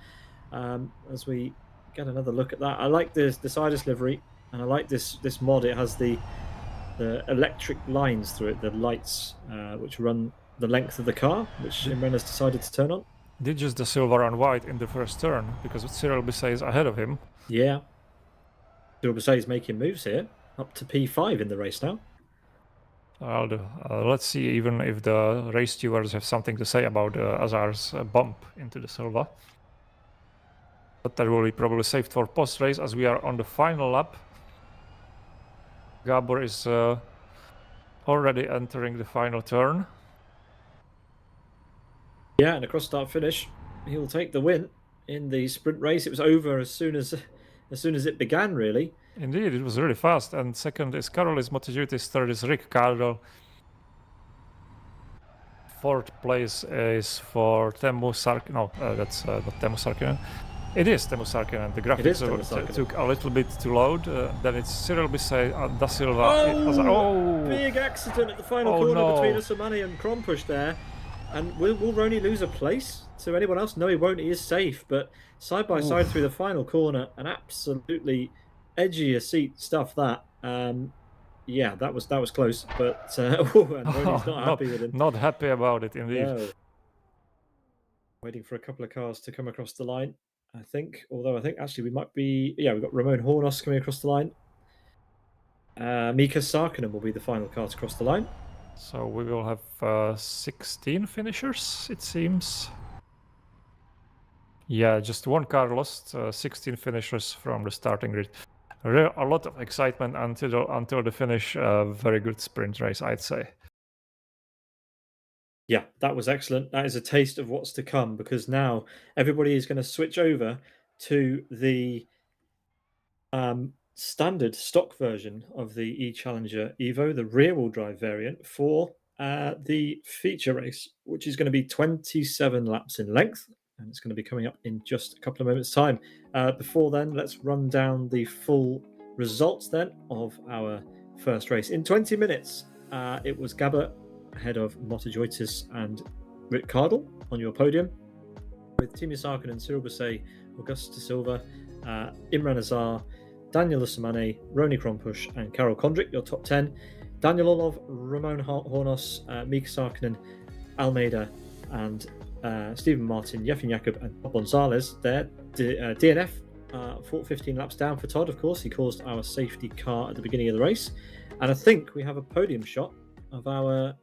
As we get another look at that, I like the Sidus livery, and I like this mod. It has the electric lines through it, the lights which run the length of the car, which Imran has decided to turn on. Did just Da Silva run wide in the first turn because Cyril Bousset is ahead of him? Yeah. Cyril Bousset is making moves here, up to P5 in the race now. Let's see even if the race stewards have something to say about Azar's bump into Da Silva. But that will be probably saved for post-race as we are on the final lap. Gabor is already entering the final turn. Yeah, and a cross-start finish. He'll take the win in the sprint race. It was over as soon as it began, really. Indeed, it was really fast. And second is Karolis Motiejutis, third is Rick Cardle. Fourth place is for Teemu Sarkkinen. No, that's not Teemu Sarkkinen. It is Teemu Sarkkinen. The graphics took a little bit to load. Then it's Cyril Bousset, Da Silva. Big accident at the final corner between Asomani and Krompush there. And will Roney lose a place to anyone else? No, he won't. He is safe. But side by side through the final corner, an absolutely edgier seat stuff that. Yeah, that was close. But and Roney's not happy with him. Not happy about it, indeed. No. Waiting for a couple of cars to come across the line, I think. Although I think actually we might be. Yeah, we've got Ramon Hornos coming across the line. Mika Sarkkinen will be the final car to cross the line. So we will have 16 finishers, it seems. Yeah, just one car lost, 16 finishers from the starting grid. A lot of excitement until the finish. Very good sprint race, I'd say. Yeah, that was excellent. That is a taste of what's to come, because now everybody is going to switch over to the standard stock version of the E-Challenger Evo, the rear-wheel drive variant, for the feature race, which is going to be 27 laps in length. and it's going to be coming up in just a couple of moments' time. Before then, let's run down the full results then of our first race. In 20 minutes, it was Gabber ahead of Motojoitis and Rick Cardle on your podium, with Timo Sarkkinen, Cyril Bousset, Auguste de Silva, Imran Azar, Daniel Usmane, Roni Krompush, and Karol Kondrik, your top 10. Daniel Orlov, Ramon Hornos, Mika Sarkkinen, Almeida, and Stephen Martin, Yefim Jakob, and Bob Gonzalez there. DNF fought 15 laps down for Todd, of course. He caused our safety car at the beginning of the race. And I think we have a podium shot of our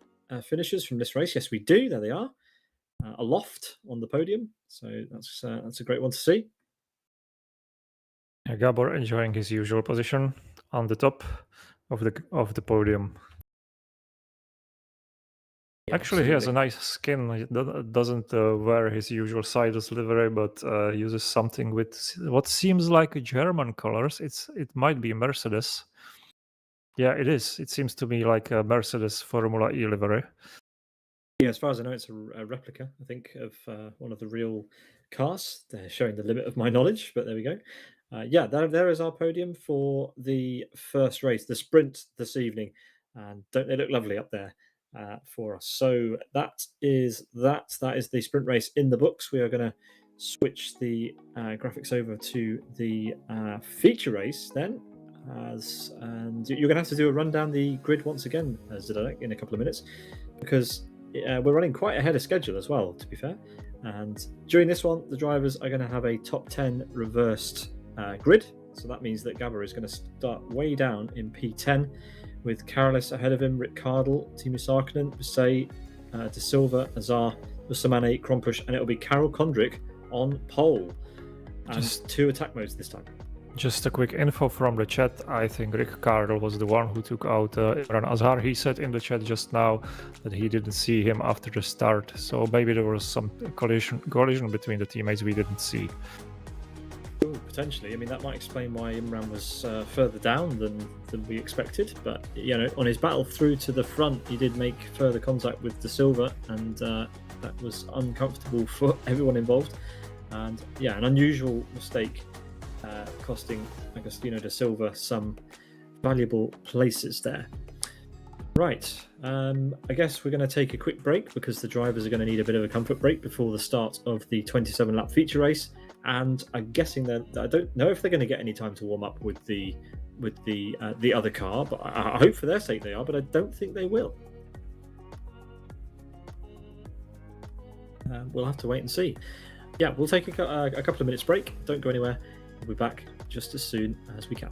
finishers from this race. Yes, we do. There they are. Aloft on the podium. So that's a great one to see. Gabor enjoying his usual position on the top of the podium. Yeah, Actually, he has a absolutely. nice skin. He doesn't wear his usual Sidus livery, but uses something with what seems like German colors. It might be Mercedes. Yeah, it is. It seems to me like a Mercedes Formula E livery. Yeah, as far as I know, it's a replica, I think, of one of the real cars. They're showing the limit of my knowledge, but there we go. Yeah, there is our podium for the first race, the sprint this evening. And don't they look lovely up there for us? So that is the sprint race in the books. We are going to switch the graphics over to the feature race then. And you're going to have to do a run down the grid once again, Zdenek, in a couple of minutes, because we're running quite ahead of schedule as well, to be fair. And during this one, the drivers are going to have a top 10 reversed grid. So that means that Gabber is going to start way down in P10 with Carolis ahead of him, Rick Cardle, Timo Sarkkinen, Bousset, De Silva, Azar, Usmane, Krompush, and it'll be Karol Kondrik on pole. And just 2 attack modes this time. Just a quick info from the chat. I think Rick Cardle was the one who took out Imran Azar. He said in the chat just now that he didn't see him after the start. So maybe there was some collision between the teammates we didn't see. Ooh, potentially. I mean, that might explain why Imran was further down than we expected. But, you know, on his battle through to the front, he did make further contact with De Silva, and that was uncomfortable for everyone involved. And, yeah, an unusual mistake. Costing Agostino de Silva some valuable places there. Right, I guess we're going to take a quick break because the drivers are going to need a bit of a comfort break before the start of the 27-lap feature race. And I'm guessing that I don't know if they're going to get any time to warm up with the other car, but I hope for their sake they are, but I don't think they will. We'll have to wait and see. Yeah, we'll take a couple of minutes break. Don't go anywhere. We'll be back just as soon as we can.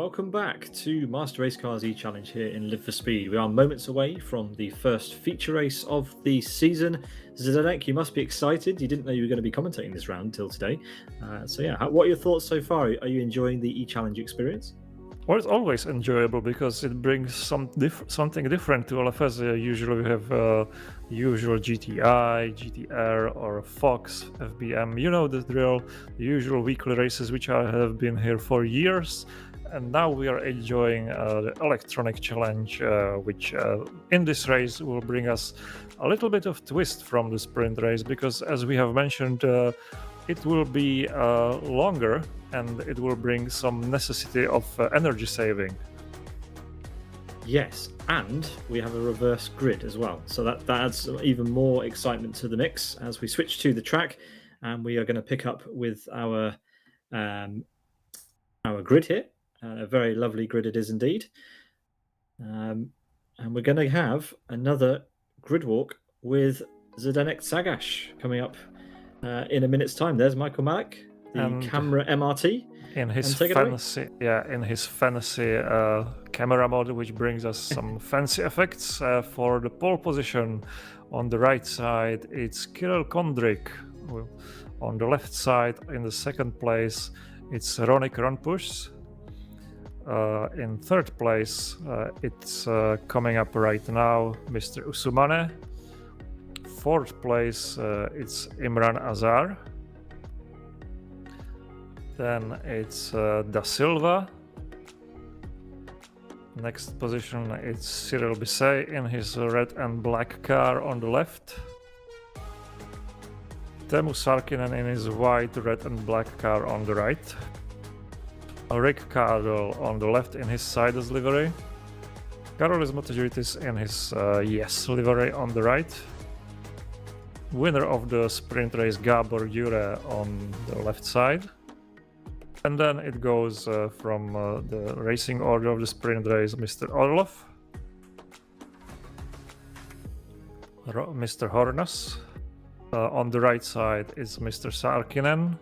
Welcome back to Master Race Cars E-Challenge here in Live for Speed. We are moments away from the first feature race of the season. Zdenek, you must be excited. You didn't know you were going to be commentating this round until today. What are your thoughts so far? Are you enjoying the E-Challenge experience? Well, it's always enjoyable because it brings something different to all of us. Usually we have usual GTI, GTR, or Fox, FBM. You know the drill, the usual weekly races which have been here for years. And now we are enjoying the electronic challenge, which in this race will bring us a little bit of twist from the sprint race, because as we have mentioned, it will be longer and it will bring some necessity of energy saving. Yes, and we have a reverse grid as well. So that adds even more excitement to the mix as we switch to the track, and we are going to pick up with our grid here. A very lovely grid it is indeed. And we're going to have another grid walk with Zdenek Sagash coming up in a minute's time. There's Michael Malik, the camera MRT. In his fancy camera mode, which brings us some fancy effects for the pole position. On the right side, it's Kirill Kondrik. On the left side, in the second place, it's Ronnie Kronpusch. In third place, it's coming up right now, Mr. Usumane. Fourth place, it's Imran Azar. Then it's Da Silva. Next position, it's Cyril Bisset in his red and black car on the left. Teemu Sarkkinen in his white, red and black car on the right. Rick Cardle on the left in his Sidus livery. Karolis Motojuridis in his Yes livery on the right. Winner of the sprint race Gabor Jure on the left side. And then it goes from the racing order of the sprint race, Mr. Orlov, Mr. Hornas. On the right side is Mr. Sarkkinen.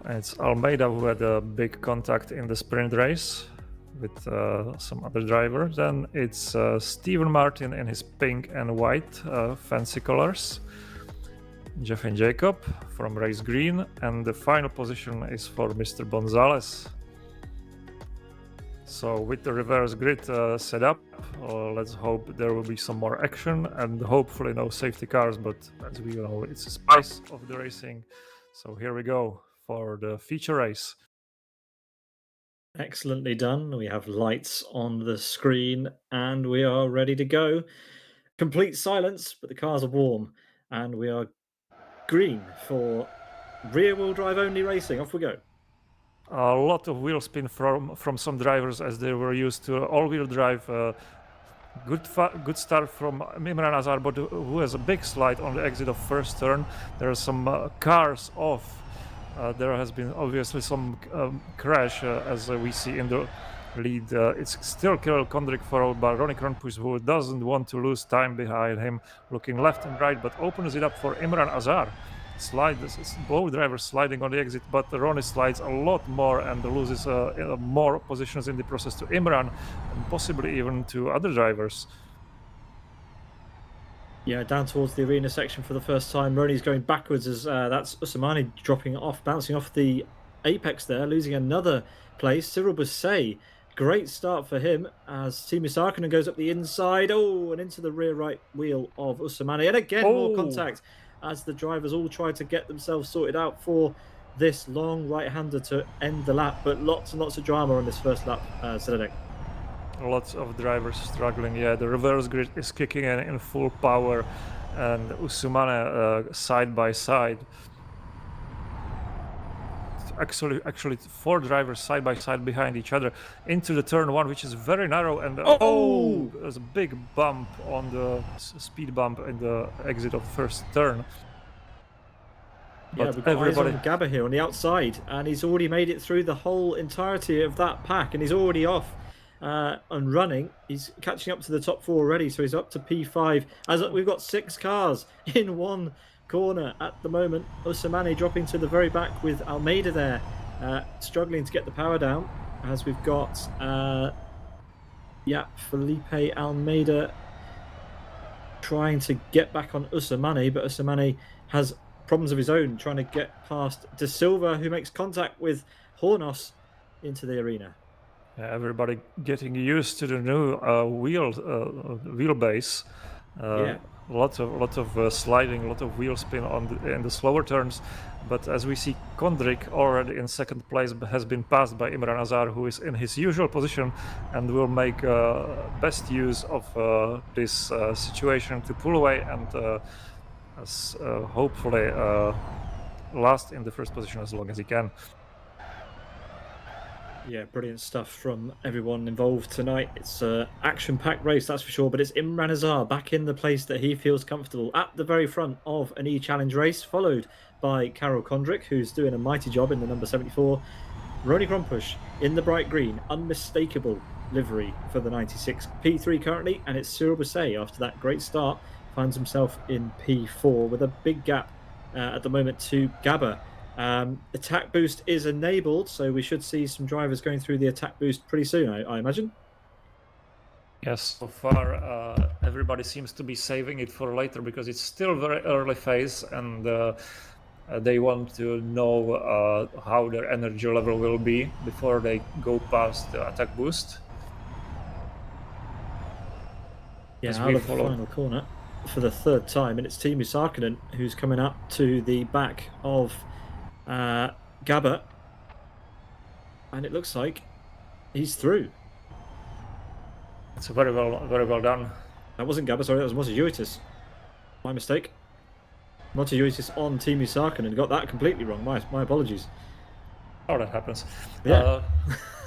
It's Almeida who had a big contact in the sprint race with some other driver. Then it's Steven Martin in his pink and white fancy colors. Jeff and Jacob from race green, and the final position is for Mr. Gonzalez. So with the reverse grid set up, let's hope there will be some more action and hopefully no safety cars, but as we know, it's a spice of the racing. So here we go for the feature race. Excellently done. We have lights on the screen and we are ready to go. Complete silence, but the cars are warm and we are green for rear-wheel drive only racing. Off we go. A lot of wheel spin from some drivers as they were used to all-wheel drive. Good start from Imran Azar, but who has a big slide on the exit of first turn. There are some cars off. There has been obviously some crash as we see in the lead. It's still Kirill Kondrik followed by Ronnie Kronpusch, who doesn't want to lose time behind him, looking left and right, but opens it up for Imran Azar. Both drivers sliding on the exit, but Ronnie slides a lot more and loses more positions in the process to Imran and possibly even to other drivers. Yeah, down towards the arena section for the first time. Ronnie's going backwards as that's Usumane dropping off, bouncing off the apex there, losing another place. Cyril Bisset, great start for him as Teemu Sarkkinen goes up the inside. Oh, and into the rear right wheel of Usumane. And again, more contact as the drivers all try to get themselves sorted out for this long right-hander to end the lap. But lots and lots of drama on this first lap, Zdenek. Lots of drivers struggling. Yeah, the reverse grid is kicking in full power, and Usumane side by side. Actually, four drivers side by side behind each other into the turn one, which is very narrow, and there's a big bump on the speed bump in the exit of first turn. Yeah, we've got eyes on Gabba here on the outside, and he's already made it through the whole entirety of that pack, and he's already off. And running, he's catching up to the top four already, so he's up to P5. As we've got 6 cars in one corner at the moment. Usumane dropping to the very back with Almeida there struggling to get the power down as we've got Felipe Almeida trying to get back on Usamani, but Usamani has problems of his own trying to get past De Silva, who makes contact with Hornos into the arena. Everybody getting used to the new wheelbase. Lots of sliding, a lot of wheel spin in the slower turns. But as we see, Kondrik already in second place has been passed by Imran Azar, who is in his usual position and will make best use of this situation to pull away and hopefully last in the first position as long as he can. Yeah, brilliant stuff from everyone involved tonight. It's an action-packed race, that's for sure, but it's Imran Azar back in the place that he feels comfortable at the very front of an E-Challenge race, followed by Karel Kondrik, who's doing a mighty job in the number 74. Ronnie Krompusch in the bright green, unmistakable livery for the 96. P3 currently, and it's Cyril Bousset after that great start, finds himself in P4 with a big gap at the moment to Gabber. Attack boost is enabled, so we should see some drivers going through the attack boost pretty soon, I imagine. Yes, so far everybody seems to be saving it for later because it's still very early phase and they want to know how their energy level will be before they go past the attack boost. Yeah, out of the final corner for the third time, and it's Teemu Sarkkinen who's coming up to the back of Gabber, and it looks like he's through. It's very well done. That wasn't Gabber, sorry, that was Motiejuitis. My mistake. Motiejuitis on Teemu Sarkkinen, got that completely wrong. My apologies. Oh, that happens. Yeah.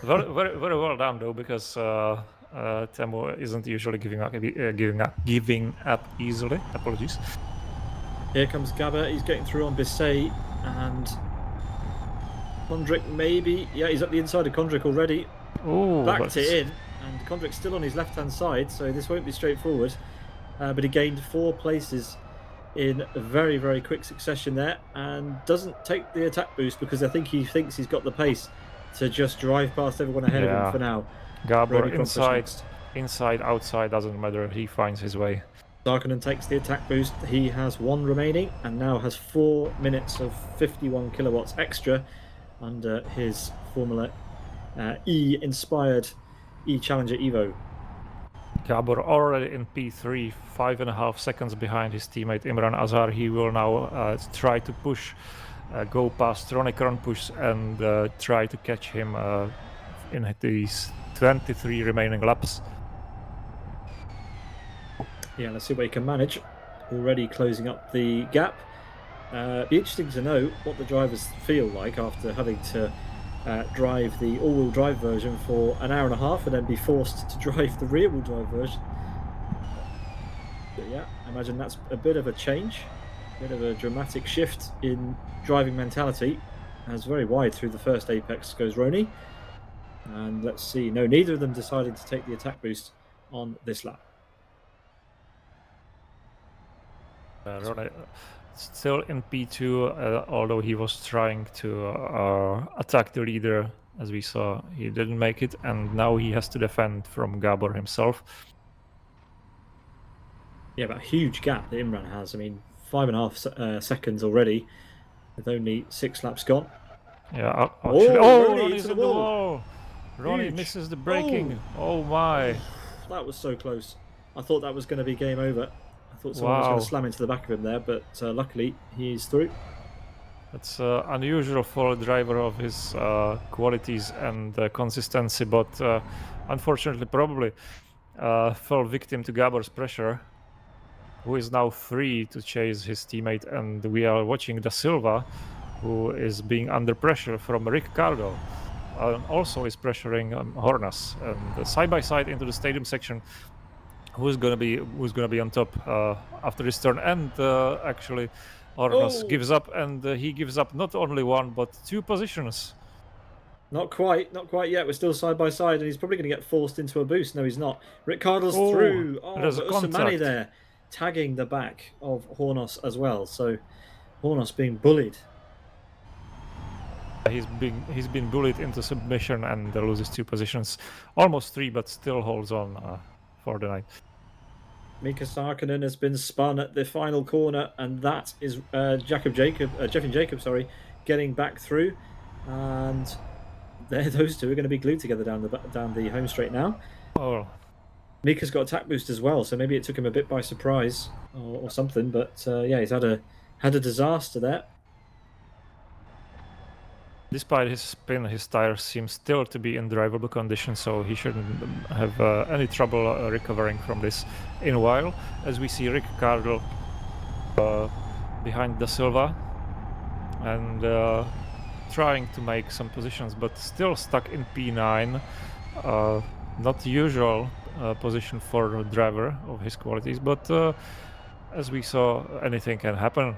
Very well done though, because Teemu isn't usually giving up easily. Apologies. Here comes Gabber. He's getting through on Bousset, and Kondrik maybe. Yeah, he's at the inside of Kondrik already. Backed it in, and Kondrik's still on his left-hand side, so this won't be straightforward. But he gained 4 places in a very, very quick succession there, and doesn't take the attack boost because I think he thinks he's got the pace to just drive past everyone ahead of him for now. Gabber inside, outside, doesn't matter. He finds his way. Sarkkinen takes the attack boost. He has 1 remaining and now has 4 minutes of 51 kilowatts extra under his Formula E-inspired E-Challenger Evo. Gabor already in P3, 5.5 seconds behind his teammate Imran Azar. He will now try to push, go past Ronnie Krompusch and try to catch him in these 23 remaining laps. Yeah, let's see what he can manage. Already closing up the gap. Be interesting to know what the drivers feel like after having to drive the all-wheel drive version for an hour and a half and then be forced to drive the rear-wheel drive version. But yeah, I imagine that's a bit of a change, a bit of a dramatic shift in driving mentality. As very wide through the first apex goes Ronnie. And let's see, no, neither of them decided to take the attack boost on this lap. Ronnie still in P2, although he was trying to attack the leader, as we saw. He didn't make it, and now he has to defend from Gabor himself. Yeah, but a huge gap that Imran has. I mean, 5.5 seconds already, with only 6 laps gone. Yeah, actually, Ronnie's in the wall. Ronnie misses the braking. Oh my. That was so close. I thought that was going to be game over. I thought someone was going to slam into the back of him there, but luckily he's through. That's unusual for a driver of his qualities and consistency, but unfortunately probably fell victim to Gabor's pressure, who is now free to chase his teammate, and we are watching Da Silva, who is being under pressure from Rick Cardo. Also is pressuring Hornas, and side by side into the stadium section. Who's gonna be on top after this turn? And actually, Hornas gives up, and he gives up not only 1 but 2 positions. Not quite yet. We're still side by side, and he's probably going to get forced into a boost. No, he's not. Ricardo's through. There's a contact there, tagging the back of Hornos as well. So Hornos being bullied. He's been bullied into submission and loses 2 positions, almost 3, but still holds on for the night. Mika Sarkkinen has been spun at the final corner, and that is Jeffin Jacob, getting back through, and those two are going to be glued together down the home straight now. Oh, Mika's got attack boost as well, so maybe it took him a bit by surprise or something. But yeah, he's had a disaster there. despite his spin, his tires seem still to be in drivable condition, so he shouldn't have any trouble recovering from this in a while. As we see Ricciardo behind Da Silva and trying to make some positions, but still stuck in P9. Not the usual position for a driver of his qualities, but as we saw, anything can happen.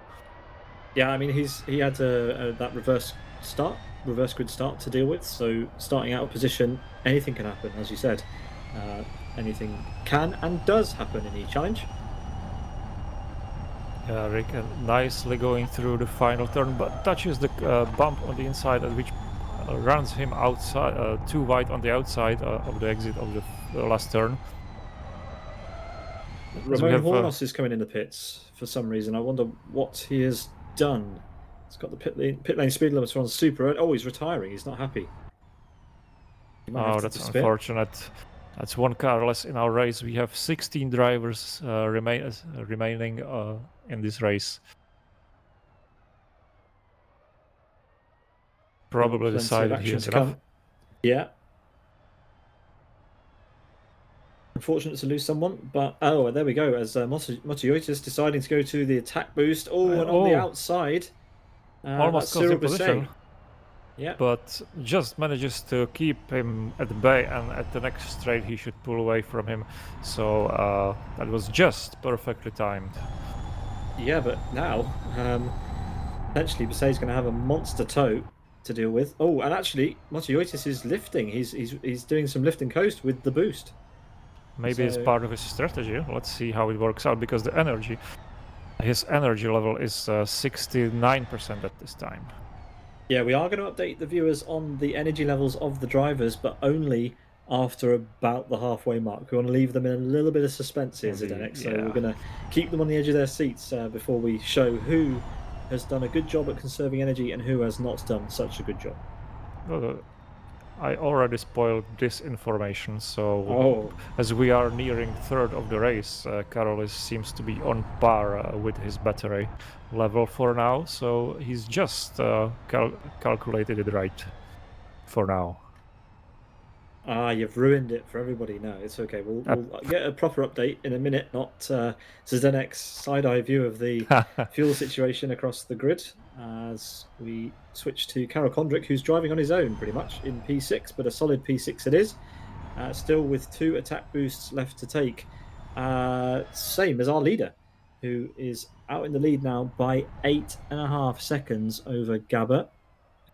Yeah, I mean he had that reverse grid start to deal with. So starting out of position, anything can happen, as you said. Anything can and does happen in E-Challenge. Yeah, Rick nicely going through the final turn, but touches the bump on the inside, at which runs him outside, too wide on the outside of the exit of the last turn. Ramon Hornos is coming in the pits for some reason. I wonder what he has done. He's got the pit lane speed limiter on super. Oh, he's retiring. He's not happy. Oh, that's unfortunate. That's 1 car less in our race. We have 16 drivers remaining in this race. Probably decided he has enough. Yeah. Unfortunate to lose someone, but oh, there we go. As Motiotis deciding to go to the attack boost. Oh, and on the outside, almost cost him position. Yeah, but just manages to keep him at the bay, and at the next straight he should pull away from him. So that was just perfectly timed. Yeah, but now potentially Bisset is going to have a monster tow to deal with. Oh, and actually Motiotis is lifting. He's doing some lift and coast with the boost. Maybe it's part of his strategy. Let's see how it works out, because his energy level is 69% at this time. Yeah, we are going to update the viewers on the energy levels of the drivers, but only after about the halfway mark. We want to leave them in a little bit of suspense here, Zdenek, so we're going to keep them on the edge of their seats before we show who has done a good job at conserving energy and who has not done such a good job. I already spoiled this information, so as we are nearing third of the race, Carol seems to be on par with his battery level for now, so he's just calculated it right for now. You've ruined it for everybody. No, it's okay. We'll get a proper update in a minute, not Zdenek's side-eye view of the fuel situation across the grid, as we switch to Karel Kondrik, who's driving on his own pretty much in P6, but a solid P6 it is. Still with 2 attack boosts left to take. Same as our leader, who is out in the lead now by 8.5 seconds over Gabber,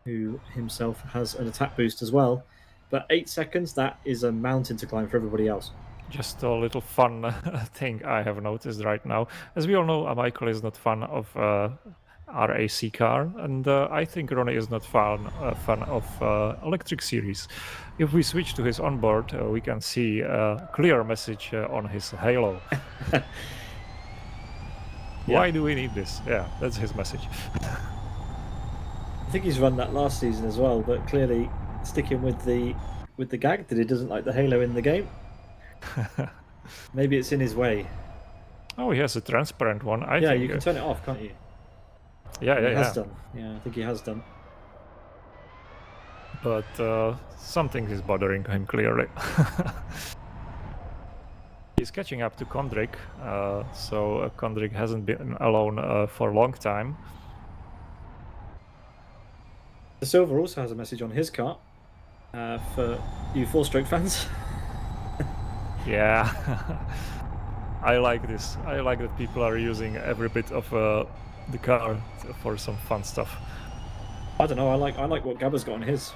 who himself has an attack boost as well. But 8 seconds, that is a mountain to climb for everybody else. Just a little fun thing I have noticed right now. As we all know, Michael is not fan of RAC car, and I think Ronnie is not fan of electric series. If we switch to his onboard, we can see a clear message on his halo. Why do we need this? Yeah, that's his message. I think he's run that last season as well, but clearly sticking with the gag that he doesn't like the halo in the game. Maybe it's in his way. Oh, he has a transparent one. I think you can turn it off, can't you? Yeah, he has done. Yeah, I think he has done. But something is bothering him clearly. He's catching up to Kondrik, so Kondrik hasn't been alone for a long time. The Silver also has a message on his car for you 4-stroke fans. Yeah, I like this. I like that people are using every bit of the car for some fun stuff. I don't know. I like what Gabber's got on his.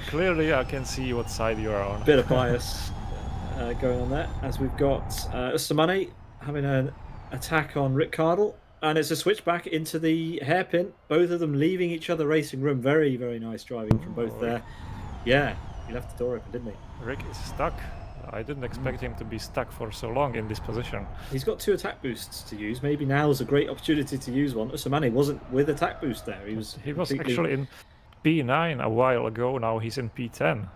Clearly, I can see what side you are on. Bit of bias going on there, as we've got Ustamane having an attack on Ricciardo. and it's a switch back into the hairpin. Both of them leaving each other racing room. Very, very nice driving from both there. Yeah, he left the door open, didn't he? Rick is stuck. I didn't expect him to be stuck for so long in this position. He's got 2 attack boosts to use. Maybe now's a great opportunity to use one. Usamani wasn't with attack boost there. He was Actually in P9 a while ago. Now he's in P10.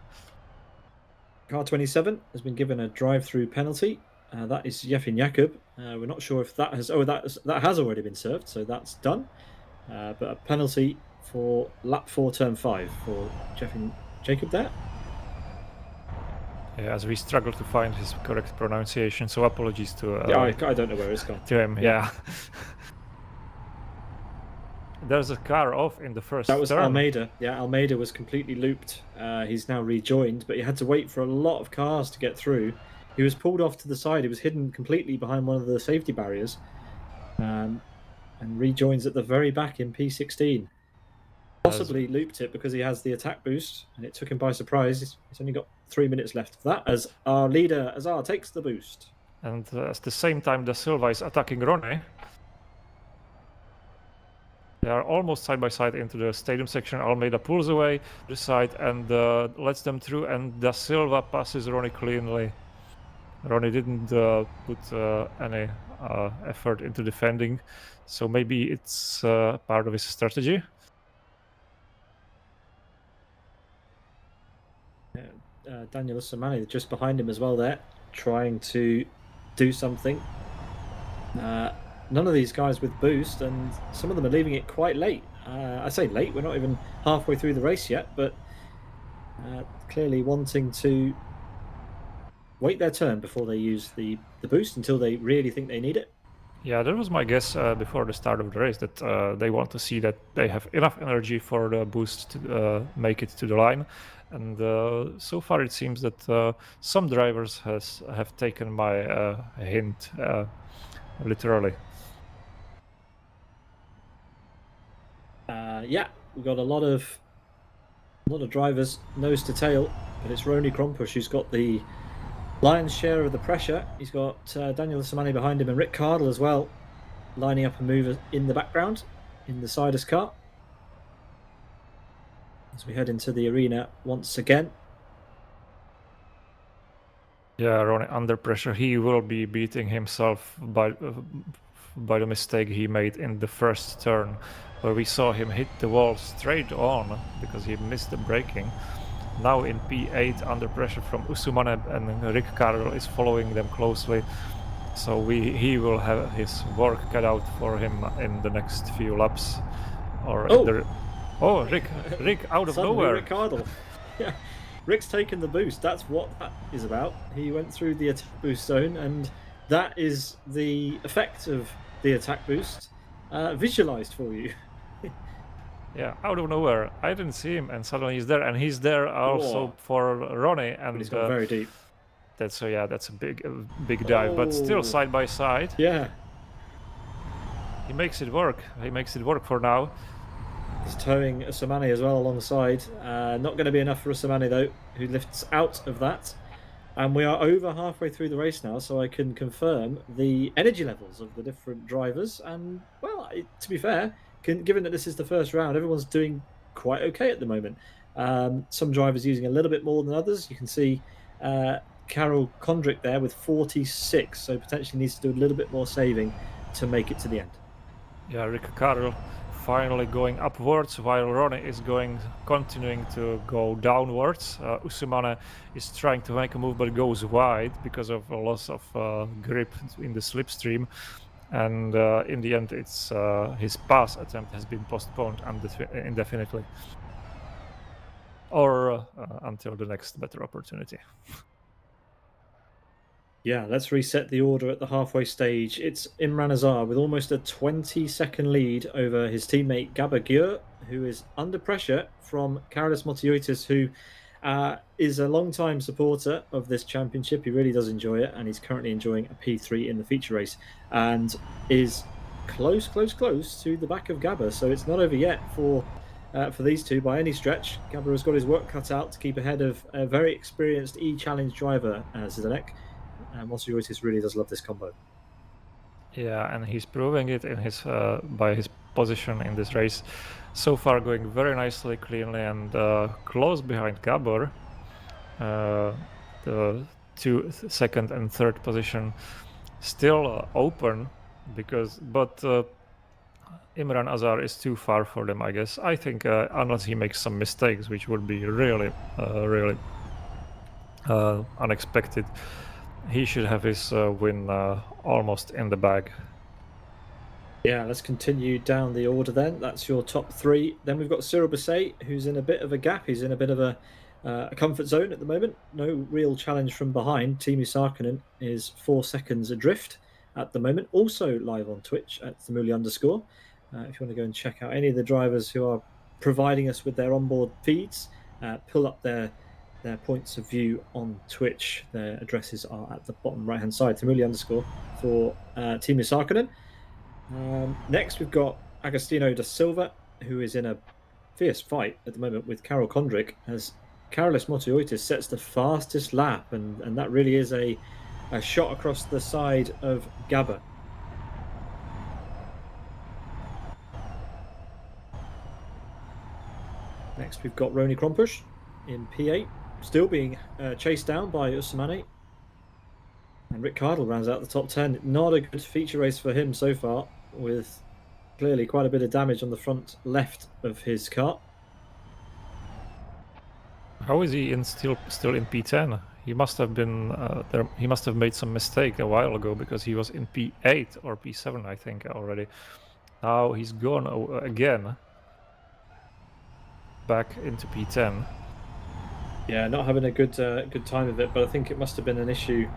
Car 27 has been given a drive-through penalty. That is Yefin Jakub. We're not sure if that has... Oh, that has already been served, so that's done. But a penalty for lap 4, turn 5 for Yefin Jakub there. Yeah, as we struggle to find his correct pronunciation, so apologies to... yeah, I don't know where it's gone. To him, yeah. There's a car off in the first That was turn. Almeida. Yeah, Almeida was completely looped. He's now rejoined, but he had to wait for a lot of cars to get through. He was pulled off to the side. He was hidden completely behind one of the safety barriers, and rejoins at the very back in P16. Possibly looped it because he has the attack boost, and it took him by surprise. He's only got 3 minutes left of that as our leader, Azar, takes the boost. And at the same time, Da Silva is attacking Ronnie. They are almost side by side into the stadium section. Almeida pulls away the side and lets them through, and Da Silva passes Ronnie cleanly. Ronnie didn't put any effort into defending, so maybe it's part of his strategy. Daniel Usamani just behind him as well there, trying to do something. None of these guys with boost, and some of them are leaving it quite late. I say late, we're not even halfway through the race yet, but clearly wanting to wait their turn before they use the boost until they really think they need it. Yeah, that was my guess before the start of the race, that they want to see that they have enough energy for the boost to make it to the line. And so far it seems that some drivers have taken my hint literally. Yeah, we've got a lot of drivers nose to tail, but it's Ronnie Krompush who's got the lion's share of the pressure. He's got Daniel Usamani behind him and Rick Cardle as well, lining up a move in the background in the Sidus car. As we head into the arena once again. Yeah, Ronnie under pressure. He will be beating himself by the mistake he made in the first turn, where we saw him hit the wall straight on because he missed the braking. Now in P8 under pressure from Usamani, and Rick Carroll is following them closely. So he will have his work cut out for him in the next few laps. Rick out of Suddenly, nowhere. Rick Cardle. Yeah, Rick's taken the boost. That's what that is about. He went through the attack boost zone, and that is the effect of the attack boost visualized for you. Yeah, out of nowhere. I didn't see him, and suddenly he's there, and he's there also Whoa. for Ronnie. And But he's gone very deep. that's a big dive, but still side by side. Yeah, He makes it work. He makes it work for now. he's towing Usamani as well alongside. Not going to be enough for Usamani though, who lifts out of that. And we are over halfway through the race now, so I can confirm the energy levels of the different drivers. And well, to be fair, given that this is the first round, everyone's doing quite okay at the moment. Some drivers using a little bit more than others. You can see Carol Condrick there with 46, so potentially needs to do a little bit more saving to make it to the end. Yeah, Rick Carroll finally going upwards, while Ronnie is continuing to go downwards. Usamani is trying to make a move, but goes wide because of a loss of grip in the slipstream. And in the end, it's his pass attempt has been postponed indefinitely, or until the next better opportunity. Yeah, let's reset the order at the halfway stage. It's Imran Azar with almost a 20-second lead over his teammate Gabor Gyur, who is under pressure from Karalis Motiotis, who is a long-time supporter of this championship. He really does enjoy it, and he's currently enjoying a P3 in the feature race, and is close to the back of Gabor. So it's not over yet for these two by any stretch. Gabor has got his work cut out to keep ahead of a very experienced E-Challenge driver, Zdenek. Motiotis really does love this combo. Yeah, and he's proving it in his by his position in this race. So far, going very nicely, cleanly, and close behind Gabor. The second and third position still open but Imran Azar is too far for them, I guess. I think unless he makes some mistakes, which would be really unexpected, he should have his win almost in the bag. Yeah, let's continue down the order then. That's your top three. Then we've got Cyril Basset, who's in a bit of a gap. He's in a bit of a comfort zone at the moment. No real challenge from behind. Tiimi Sarkkinen is 4 seconds adrift at the moment. Also live on Twitch at @Thamuli_. If you want to go and check out any of the drivers who are providing us with their onboard feeds, pull up their points of view on Twitch. Their addresses are at the bottom right-hand side. @Thamuli_ for Tiimi Sarkkinen. Next, we've got Agostinho da Silva, who is in a fierce fight at the moment with Karol Kondrik, as Karolis Motoyotis sets the fastest lap, and that really is a shot across the side of Gabor. Next, we've got Roni Krompusch in P8, still being chased down by Usmane. And Rick Cardle rounds out the top 10. Not a good feature race for him so far, with clearly quite a bit of damage on the front left of his car. How is he still in P10? He must have been there. He must have made some mistake a while ago, because he was in P8 or P7, I think, already. Now he's gone again back into P10. Yeah, not having a good time of it, but I think it must have been an issue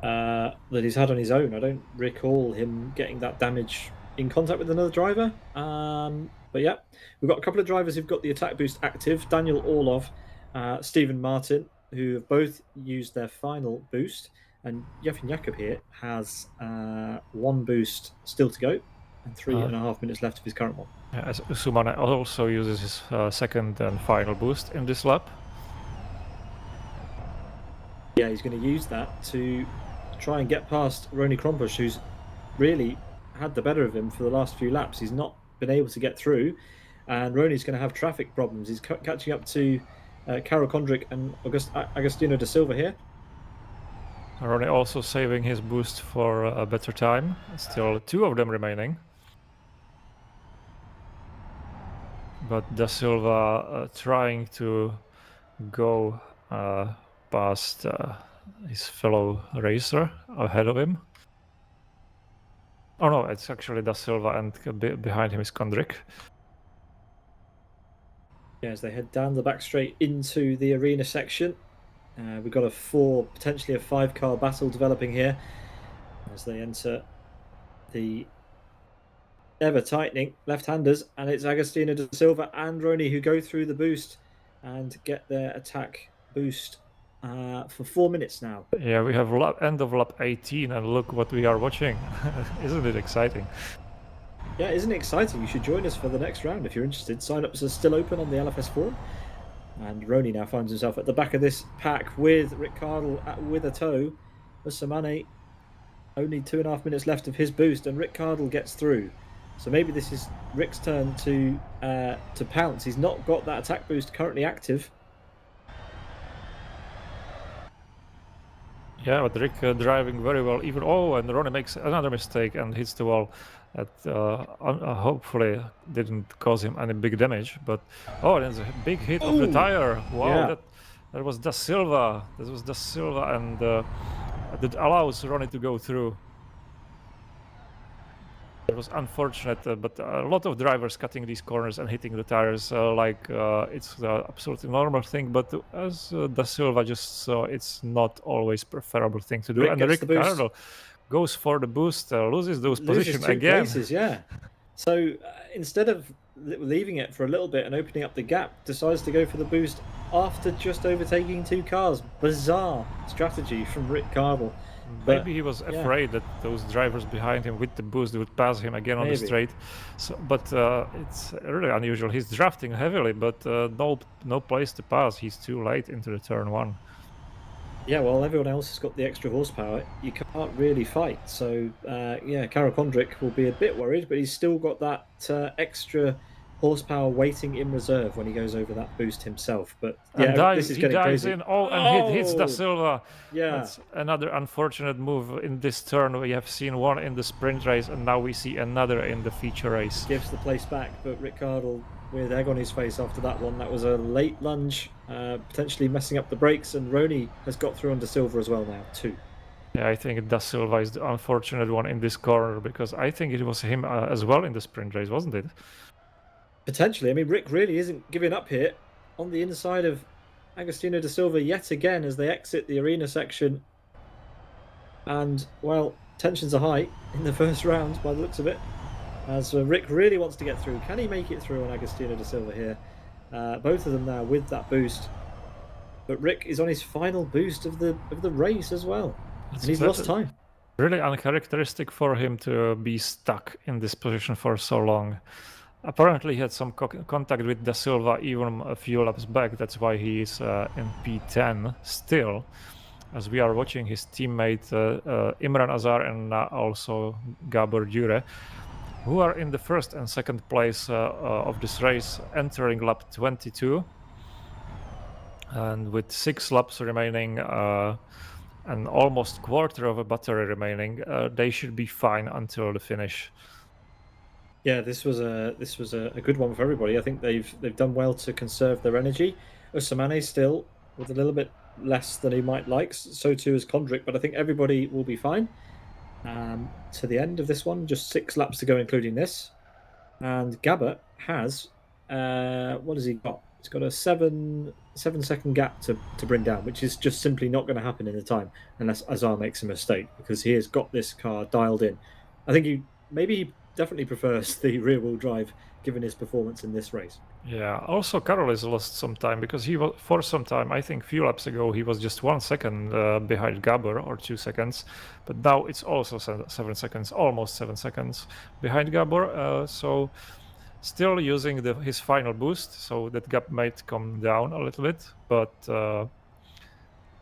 that he's had on his own. I don't recall him getting that damage in contact with another driver. But yeah, we've got a couple of drivers who've got the attack boost active. Daniel Orlov, Stephen Martin, who have both used their final boost, and Yefim Jakob here has 1 boost still to go and 3.5 minutes left of his current one. As Usumane also uses his second and final boost in this lap. Yeah, he's going to use that to try and get past Roni Krompusch, who's really had the better of him for the last few laps. He's not been able to get through, and Roni's going to have traffic problems. He's catching up to Karol Kondrik and Agostinho da Silva here. Roni also saving his boost for a better time. Still 2 of them remaining. But da Silva trying to go past his fellow racer ahead of him. Oh no, it's actually da Silva, and behind him is Kondrik. Yeah, as they head down the back straight into the arena section, we've got potentially a 5-car battle developing here as they enter the ever-tightening left-handers, and it's Agostinho da Silva and Roni who go through the boost and get their attack boost for 4 minutes now. Yeah, we have end of lap 18, and look what we are watching. Isn't it exciting? Yeah, isn't it exciting? You should join us for the next round if you're interested. Sign-ups are still open on the LFS forum. And Roni now finds himself at the back of this pack with Rick Cardle with a tow. Usmane, only 2.5 minutes left of his boost, and Rick Cardle gets through. So maybe this is Rick's turn to pounce. He's not got that attack boost currently active. Yeah, but Rick driving very well. And Roni makes another mistake and hits the wall. That hopefully didn't cause him any big damage. But there's a big hit of the tire. Wow, yeah. That was da Silva. This was da Silva, and that allows Roni to go through. It was unfortunate, but a lot of drivers cutting these corners and hitting the tires it's the absolutely normal thing. But as da Silva just saw, it's not always preferable thing to do. Rick and gets Rick Cardle goes for the boost, loses those positions again. Places, yeah. So instead of leaving it for a little bit and opening up the gap, decides to go for the boost after just overtaking 2 cars. Bizarre strategy from Rick Cardle. Maybe he was afraid that those drivers behind him with the boost would pass him again on the straight. So, but it's really unusual. He's drafting heavily, but no place to pass. He's too late into the turn 1. Yeah, well, everyone else has got the extra horsepower. You can't really fight. So, yeah, Karel Kondrik will be a bit worried, but he's still got that extra horsepower waiting in reserve when he goes over that boost himself. But And yeah, this is he getting dives crazy. in. Oh, and hits Da Silva. Yeah. That's another unfortunate move in this turn. We have seen one in the sprint race, and now we see another in the feature race. Gives the place back, but Ricciardo with egg on his face after that one. That was a late lunge, potentially messing up the brakes, and Roney has got through under Silva as well now too. Yeah, I think Da Silva is the unfortunate one in this corner, because I think it was him as well in the sprint race, wasn't it? Potentially. I mean, Rick really isn't giving up here on the inside of Agostino da Silva yet again as they exit the arena section. And, well, tensions are high in the first round by the looks of it, as Rick really wants to get through. Can he make it through on Agostino da Silva here? Both of them now with that boost. But Rick is on his final boost of the race as well. And he's lost time. Really uncharacteristic for him to be stuck in this position for so long. Apparently he had some contact with Da Silva even a few laps back. That's why he is in P10 still, as we are watching his teammate Imran Azar and also Gabor Dure, who are in the first and second place of this race, entering lap 22. And with 6 laps remaining and almost quarter of a battery remaining, they should be fine until the finish. Yeah, this was a good one for everybody. I think they've done well to conserve their energy. Osamane still with a little bit less than he might like. So too is Kondrik, but I think everybody will be fine. To the end of this one, just 6 laps to go, including this. And Gabber has what has he got? He's got a 7-second gap to bring down, which is just simply not going to happen in the time unless Azar makes a mistake, because he has got this car dialed in. I think he definitely prefers the rear-wheel drive given his performance in this race. Yeah, also Karel has lost some time, because he was, for some time, I think a few laps ago, he was just 1 second behind Gabor, or 2 seconds, but now it's also 7 seconds, almost 7 seconds behind Gabor, so still using his final boost, so that gap might come down a little bit, but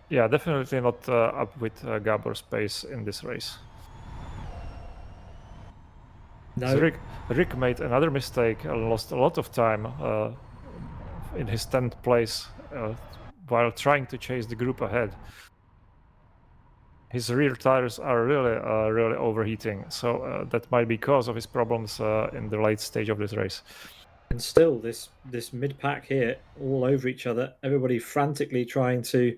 yeah, definitely not up with Gabor's pace in this race. No. So Rick made another mistake and lost a lot of time in his 10th place while trying to chase the group ahead. His rear tires are really overheating, so that might be cause of his problems in the late stage of this race. And still, this mid-pack here, all over each other, everybody frantically trying to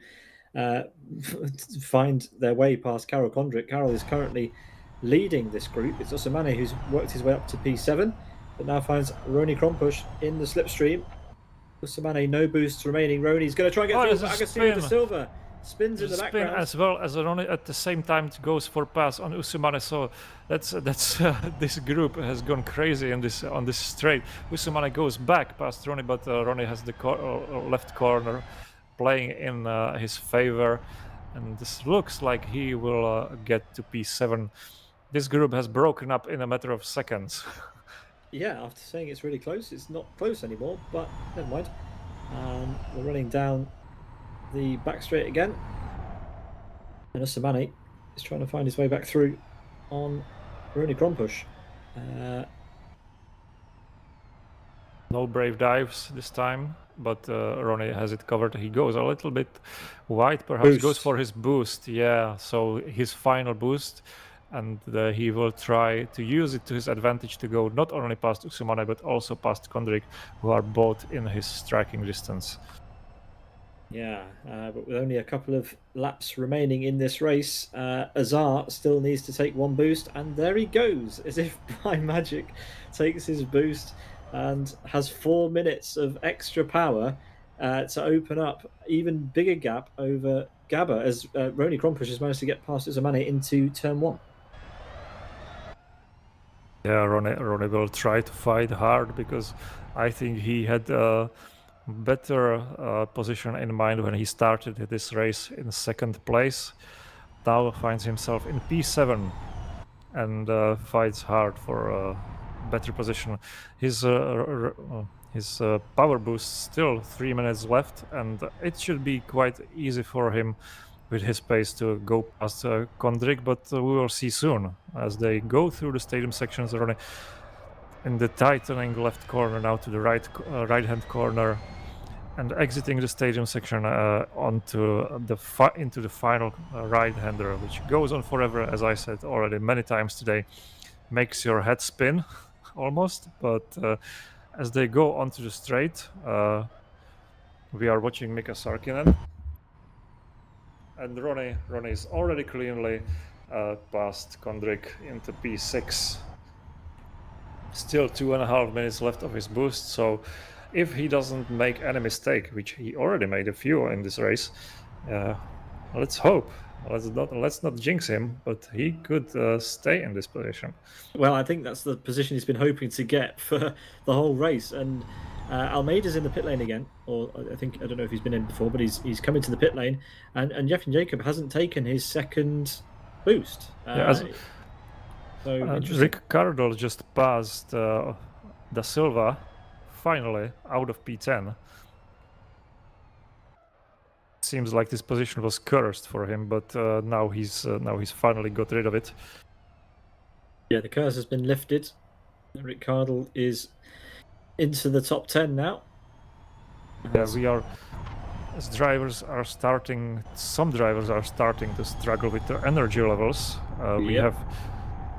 find their way past Karel Kondrik. Karel is currently leading this group. It's Osamane who's worked his way up to P7, but now finds Roni Krompush in the slipstream. Osamane, no boosts remaining. Roni's going to try and get through, but Agostino da Silva spins in the background. Spin as well as Roni at the same time goes for pass on Osamane. So that's this group has gone crazy on this straight. Osamane goes back past Roni, but Roni has the left corner playing in his favor, and this looks like he will get to P7. This group has broken up in a matter of seconds. Yeah, after saying it's really close, it's not close anymore, but never mind. We're running down the back straight again. And Osamane is trying to find his way back through on Roni Krompush. No brave dives this time, but Roni has it covered. He goes a little bit wide, perhaps Boost. Goes for his boost. Yeah, so his final boost, and he will try to use it to his advantage to go not only past Osamane but also past Kondrik, who are both in his striking distance. Yeah, but with only a couple of laps remaining in this race, Azar still needs to take 1 boost, and there he goes, as if by magic, takes his boost and has 4 minutes of extra power to open up even bigger gap over Gabber, as Roni Krompush has managed to get past Osamane into turn 1. Yeah, Roni will try to fight hard, because I think he had a better position in mind when he started this race in 2nd place. Now finds himself in P7 and fights hard for a better position. His power boost still 3 minutes left, and it should be quite easy for him with his pace to go past Kondrik, but we will see soon as they go through the stadium sections, running in the tightening left corner now to the right-hand corner, and exiting the stadium section onto into the final right-hander, which goes on forever, as I said already many times today. Makes your head spin almost, but as they go onto the straight, we are watching Mika Sarkkinen, and Ronnie is already cleanly past Kondrik into P6. Still 2.5 minutes left of his boost, so if he doesn't make any mistake, which he already made a few in this race, let's hope. Let's not jinx him, but he could stay in this position. Well, I think that's the position he's been hoping to get for the whole race. And Almeida's in the pit lane again, or I don't know if he's been in before, but he's come into the pit lane, and Jeff and Jacob hasn't taken his second boost. Ricardo just passed Da Silva, finally out of P10. Seems like this position was cursed for him, but now he's finally got rid of it. Yeah, the curse has been lifted. Ricardo is into the top 10 now. Yeah, we are. As drivers are starting, some drivers are starting to struggle with their energy levels. We have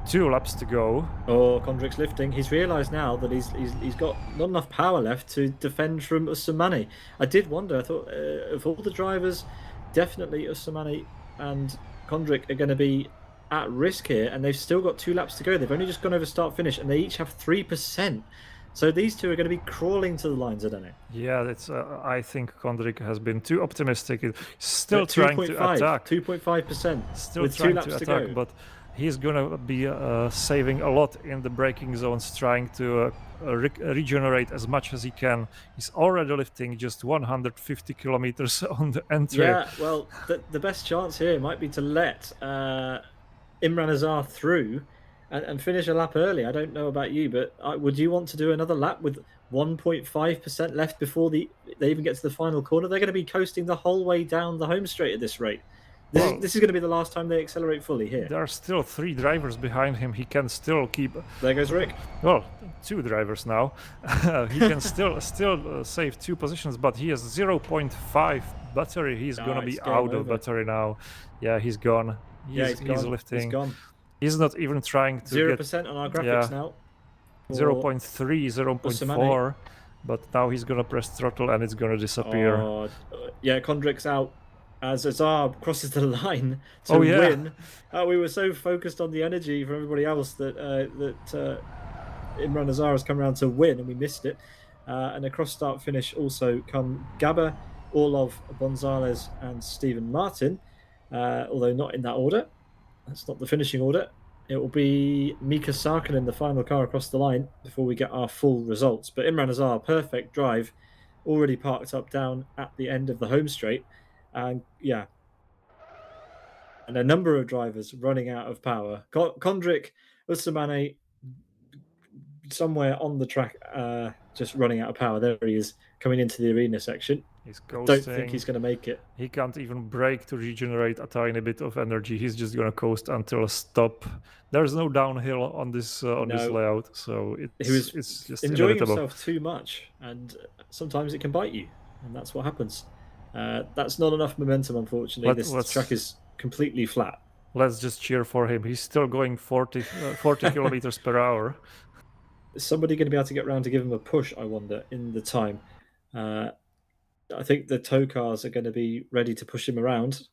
2 laps to go. Oh, Kondrik's lifting. He's realised now that he's got not enough power left to defend from Usumani. I did wonder. I thought of all the drivers, definitely Usumani and Kondrik are going to be at risk here, and they've still got 2 laps to go. They've only just gone over start finish, and they each have 3%. So these two are going to be crawling to the lines, I don't know. Yeah, that's. I think Kondrik has been too optimistic. He's still trying to attack. 2.5%. Still with trying 2 laps to to attack, go. but he's gonna be saving a lot in the braking zones, trying to regenerate as much as he can. He's already lifting just 150 kilometers on the entry. Yeah, well, the best chance here might be to let Imran Azar through and finish a lap early. I don't know about you, but would you want to do another lap with 1.5% left before they even get to the final corner? They're going to be coasting the whole way down the home straight at this rate. This is going to be the last time they accelerate fully here. There are still 3 drivers behind him. He can still keep. There goes Rick. Well, 2 drivers now. He can still save 2 positions, but he has 0.5 battery. He's gonna be out of battery now. Yeah, he's gone. He's lifting. He's gone. He's not even trying to 0% on our graphics now. 0.3, 0.4, but now he's gonna press throttle and it's gonna disappear. Yeah, Kondrik's out as Azar crosses the line to win. We were so focused on the energy for everybody else that Imran Azar has come around to win, and we missed it. And across start finish also come Gabba, Orlov, Gonzalez, and Stephen Martin, although not in that order. That's not the finishing order. It will be Mika Sarkkinen, the final car across the line, before we get our full results. But Imran Azar, perfect drive, already parked up down at the end of the home straight. And and a number of drivers running out of power. Kondrik, Usumani, somewhere on the track, just running out of power. There he is, coming into the arena section. He's coasting. Don't think he's going to make it. He can't even brake to regenerate a tiny bit of energy. He's just going to coast until a stop. There's no downhill on this this layout, so it's just enjoying inevitable. himself too much, and sometimes it can bite you, and that's what happens. That's not enough momentum, unfortunately. This track is completely flat. Let's just cheer for him. He's still going 40 kilometers per hour. Is somebody going to be able to get around to give him a push, I wonder, in the time? I think the tow cars are going to be ready to push him around.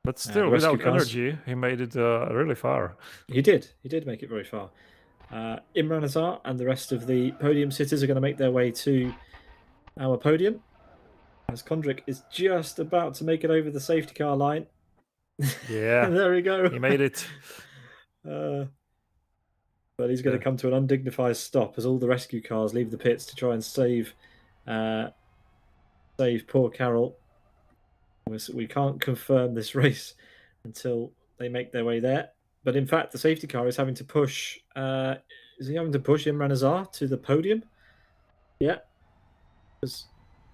But still, without energy, he made it really far. He did make it very far. Imran Azar and the rest of the podium sitters are going to make their way to our podium, as Kondrik is just about to make it over the safety car line. Yeah, there we go. He made it. But he's going to come to an undignified stop as all the rescue cars leave the pits to try and save poor Carol. We can't confirm this race until they make their way there. But in fact, the safety car is having to push. Is he having to push Imran Azar to the podium? Yeah, because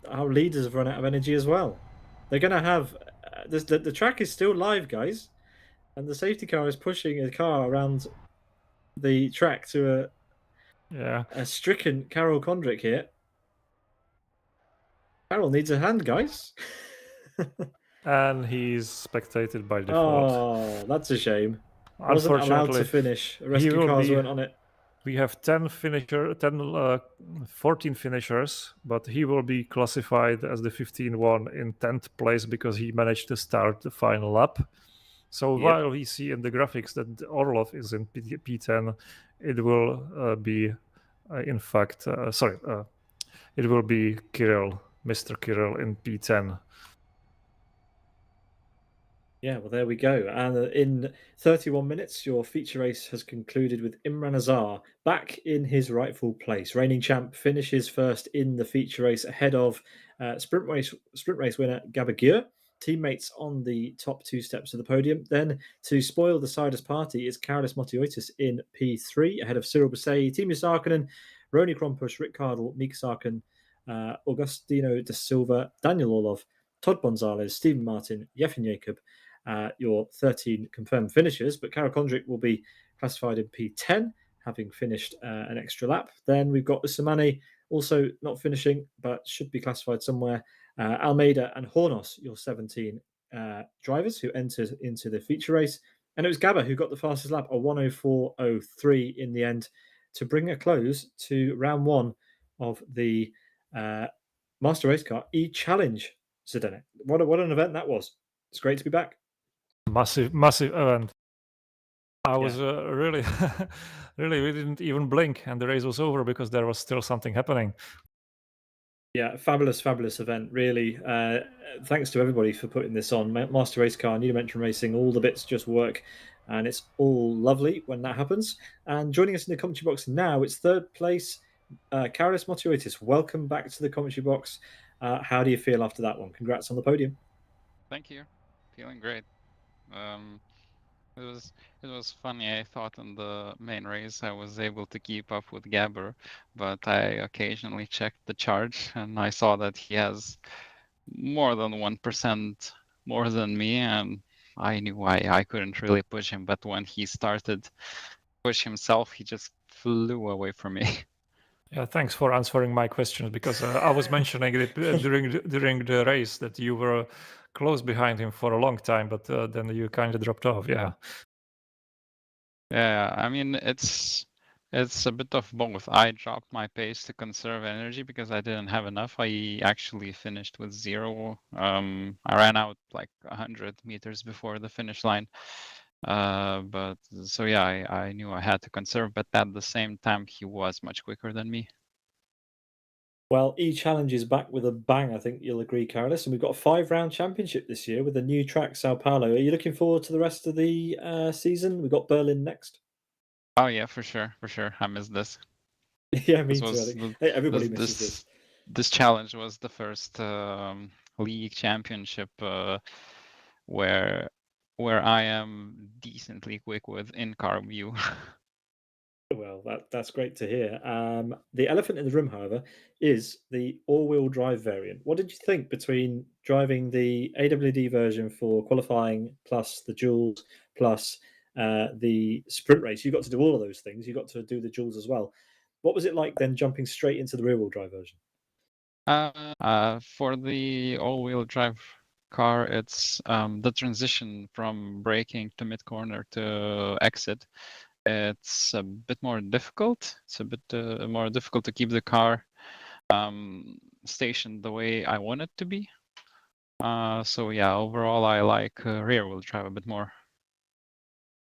our leaders have run out of energy as well. They're going to have the track is still live, guys, and the safety car is pushing a car around the track to a stricken Carol Condrick here. Carol needs a hand, guys. And he's spectated by default. Oh, that's a shame. Wasn't allowed to Unfortunately, finish. Rescue cars weren't on it. we have 14 finishers, but he will be classified as the 15-1 in 10th place because he managed to start the final lap. So Yep. while we see in the graphics that Orlov is in P10, it will be, in fact, it will be Kirill, Mr. Kirill in P10. Yeah, well, there we go. And in 31 minutes, your feature race has concluded with Imran Azar back in his rightful place. Reigning champ finishes first in the feature race ahead of sprint race winner Gabagir. Teammates on the top two steps of the podium. Then to spoil the Sidus party is Karolis Motiotis in P3 ahead of Cyril Basay, Timo Sarkinen, Roni Krompush, Rick Cardle, Mika Sarkin, Augustino da Silva, Daniel Orlov, Todd Gonzalez, Stephen Martin, Yefim Jacob, your 13 confirmed finishers, but Carol Condrick will be classified in P10, having finished an extra lap. Then we've got Usamani also not finishing, but should be classified somewhere. Almeida and Hornos, your 17 drivers who entered into the feature race. And it was Gabba who got the fastest lap, a 1:04.03 in the end, to bring a close to round one of the Master Race Car E-Challenge. Zdenek, what an event that was. It's great to be back. Massive event. I was really, we didn't even blink, and the race was over because there was still something happening. Yeah, fabulous event, really. Thanks to everybody for putting this on. Master Race Car, New Dimension Racing, all the bits just work, and it's all lovely when that happens. And joining us in the commentary box now, it's third place, Karolis Motiotis. Welcome back to the commentary box. How do you feel after that one? Congrats on the podium. Thank you. Feeling great. It was funny. I thought in the main race I was able to keep up with Gabber, but I occasionally checked the charge and I saw that he has more than 1% more than me, and I knew I couldn't really push him. But when he started to push himself, he just flew away from me. Yeah, thanks for answering my questions, because I was mentioning it during the race that you were close behind him for a long time, but then you kind of dropped off. Yeah. Yeah, I mean it's a bit of both. I dropped my pace to conserve energy because I didn't have enough. I actually finished with 0. I ran out like 100 meters before the finish line. But so yeah, I knew I had to conserve, but at the same time, he was much quicker than me. Well, E-Challenge is back with a bang, I think you'll agree, Karolis. And we've got a 5-round championship this year with a new track, Sao Paulo. Are you looking forward to the rest of the season? We've got Berlin next. Oh yeah, for sure. I miss this. Yeah, me too. I think everybody misses this. This challenge was the first league championship where I am decently quick with in-car view. Well, that's great to hear. The elephant in the room, however, is the all-wheel drive variant. What did you think between driving the AWD version for qualifying plus the duels plus the sprint race? You got to do all of those things. You got to do the duels as well. What was it like then jumping straight into the rear-wheel drive version? For the all-wheel drive car, it's the transition from braking to mid-corner to exit. It's a bit more difficult. It's a bit more difficult to keep the car stationed the way I want it to be. So yeah, overall I like rear-wheel drive a bit more.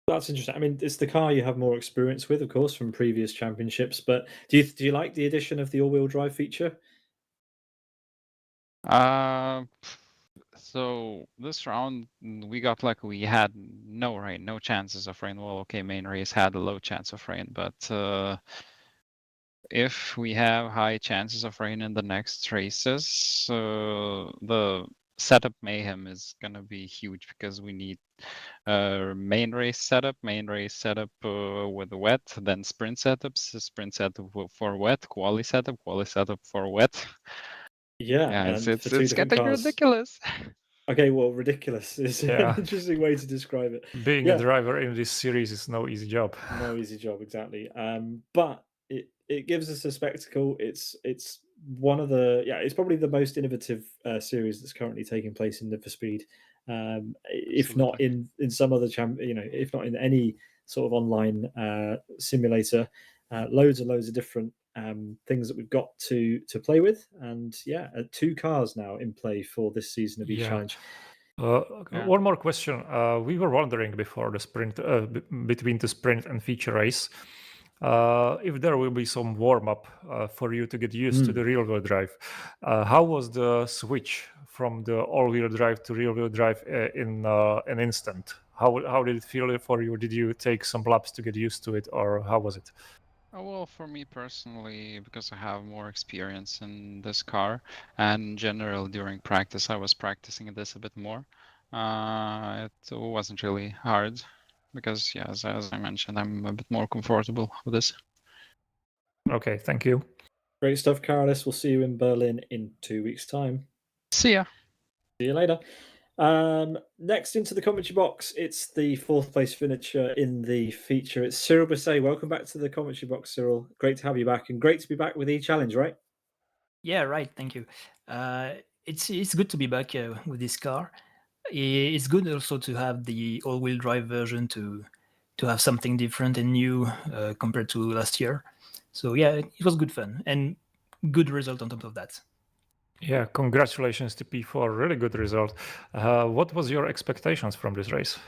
That's interesting. I mean, it's the car you have more experience with, of course, from previous championships. But do you like the addition of the all-wheel drive feature? So this round we got lucky. We had no rain, no chances of rain. Well, okay, main race had a low chance of rain, but if we have high chances of rain in the next races, the setup mayhem is gonna be huge because we need main race setup with wet, then sprint setup for wet, quali setup for wet. Yeah, It's getting ridiculous. Okay, well, ridiculous is Yeah. an interesting way to describe it. Being Yeah. a driver in this series is no easy job. No easy job, exactly. But it gives us a spectacle. It's one of the it's probably the most innovative series that's currently taking place in Need for Speed. If not Absolutely. in some other if not in any sort of online simulator, loads and loads of different things that we've got to play with, and two cars now in play for this season of Yeah. E-Challenge. Yeah. One more question. We were wondering before the sprint, between the sprint and feature race, if there will be some warm up for you to get used to the real wheel drive. How was the switch from the all wheel drive to real wheel drive in an instant? How did it feel for you? Did you take some laps to get used to it, or how was it? Oh, well, for me personally, because I have more experience in this car, and in general during practice, I was practicing this a bit more. It wasn't really hard because, yeah, as I mentioned, I'm a bit more comfortable with this. Okay, thank you. Great stuff, Carlos. We'll see you in Berlin in 2 weeks' time. See ya. See you later. Next into the commentary box, it's the fourth place finisher in the feature. It's Cyril Bisset. Welcome back to the commentary box, Cyril. Great to have you back, and great to be back with E-Challenge, right? Yeah, right. Thank you. It's good to be back with this car. It's good also to have the all-wheel drive version to have something different and new compared to last year. So yeah, it was good fun and good result on top of that. Yeah, congratulations to P4. Really good result. What was your expectations from this race?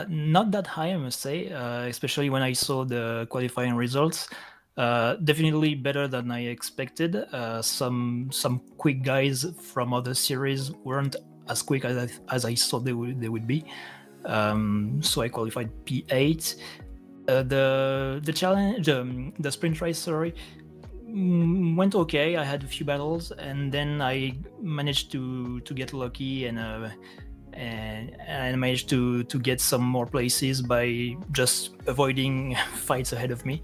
Not that high, I must say, especially when I saw the qualifying results. Definitely better than I expected. Some quick guys from other series weren't as quick as I thought they would be. So I qualified P8. The challenge, the sprint race, sorry, went okay. I had a few battles, and then I managed to get lucky and I managed to get some more places by just avoiding fights ahead of me.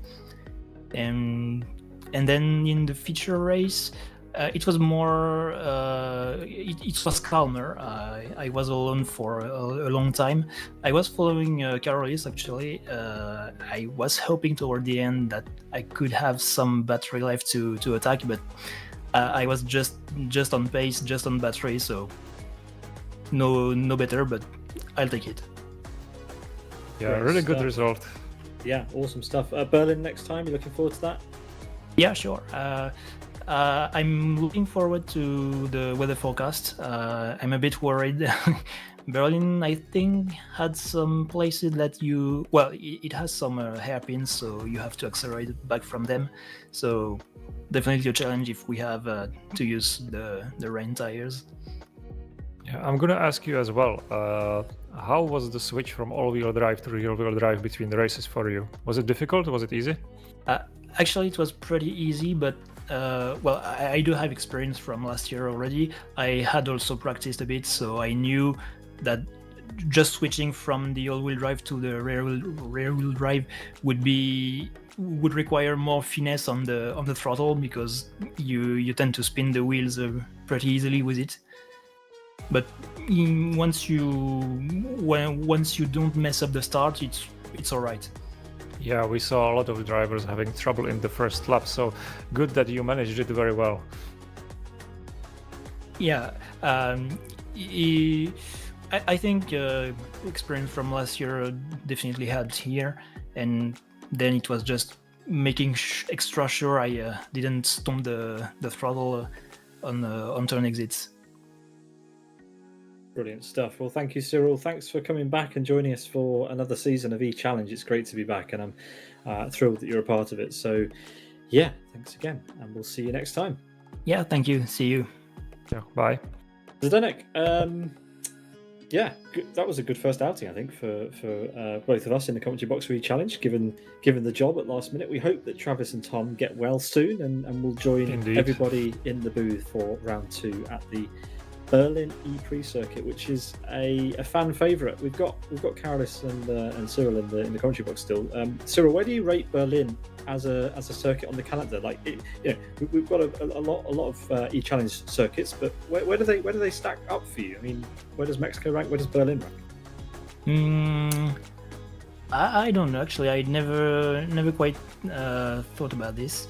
And then in the feature race, it was more it was calmer. I was alone for a long time. I was following Carolis actually. I was hoping toward the end that I could have some battery life to attack, but I was just on pace, just on battery, so no better, but I'll take it. Yeah, Great really good stuff. result. Yeah, awesome stuff. Berlin next time. You looking forward to that? Yeah, sure. I'm looking forward to the weather forecast. I'm a bit worried. Berlin, I think, had some places that it has some hairpins, so you have to accelerate back from them. So definitely a challenge if we have to use the rain tires. Yeah, I'm gonna ask you as well. How was the switch from all-wheel drive to rear-wheel drive between the races for you? Was it difficult? Was it easy? Actually, it was pretty easy, but I do have experience from last year already. I had also practiced a bit, so I knew that just switching from the all-wheel drive to the rear-wheel drive would require more finesse on the throttle, because you tend to spin the wheels pretty easily with it. But once you don't mess up the start, it's all right. Yeah, we saw a lot of drivers having trouble in the first lap, so good that you managed it very well. Yeah, I think experience from last year definitely helped here, and then it was just making extra sure I didn't stomp the throttle on turn exits. Brilliant stuff. Well, thank you, Cyril. Thanks for coming back and joining us for another season of E-Challenge. It's great to be back, and I'm thrilled that you're a part of it. So, yeah, thanks again, and we'll see you next time. Yeah, thank you. See you. Yeah, bye. Zdenek, that was a good first outing, I think, for both of us in the commentary box for E-Challenge, given the job at last minute. We hope that Travis and Tom get well soon, and we'll join Indeed. everybody in the booth for round 2 at the Berlin E-Prix circuit, which is a fan favourite. We've got Carolis and Cyril in the commentary box still. Cyril, where do you rate Berlin as a circuit on the calendar? Like, we've got a lot of E-Challenge circuits, but where do they stack up for you? I mean, where does Mexico rank? Where does Berlin rank? I don't know. Actually, I never quite thought about this.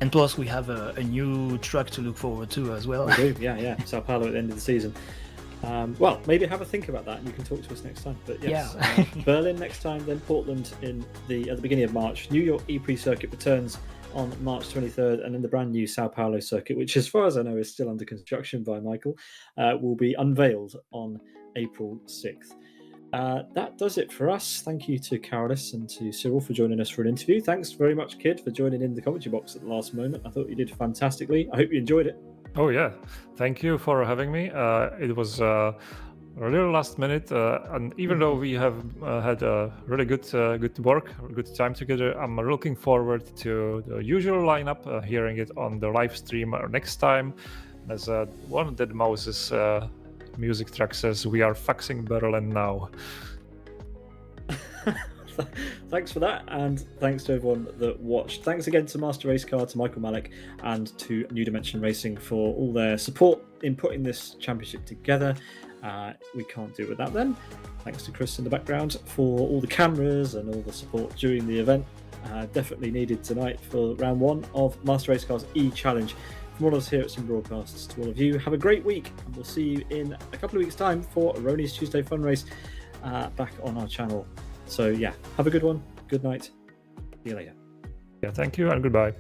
And plus, we have a new track to look forward to as well. We do, yeah. Sao Paulo at the end of the season. Well, maybe have a think about that, and you can talk to us next time. But yes, Berlin next time, then Portland at the beginning of March. New York E-Prix circuit returns on March 23rd, and then the brand new Sao Paulo circuit, which, as far as I know, is still under construction by Michael, will be unveiled on April 6th. That does it for us. Thank you to Carolis and to Cyril for joining us for an interview. Thanks very much, Kid, for joining in the commentary box at the last moment. I thought you did fantastically. I hope you enjoyed it. Oh yeah, thank you for having me. It was a little last minute, and even though we have had a really good work, good time together, I'm looking forward to the usual lineup, hearing it on the live stream next time. As one of Dead Mouse's music track says, we are faxing Berlin now. Thanks for that, and thanks to everyone that watched. Thanks again to Master Race Car, to Michael Malik, and to New Dimension Racing for all their support in putting this championship together. We can't do it without them. Thanks to Chris in the background for all the cameras and all the support during the event. Definitely needed tonight for round one of Master Race Car's E-Challenge. From all of us here at Sim Broadcasts, to all of you, have a great week, and we'll see you in a couple of weeks' time for Roni's Tuesday Fun Race back on our channel. So yeah, have a good one. Good night. See you later. Yeah, thank you and goodbye.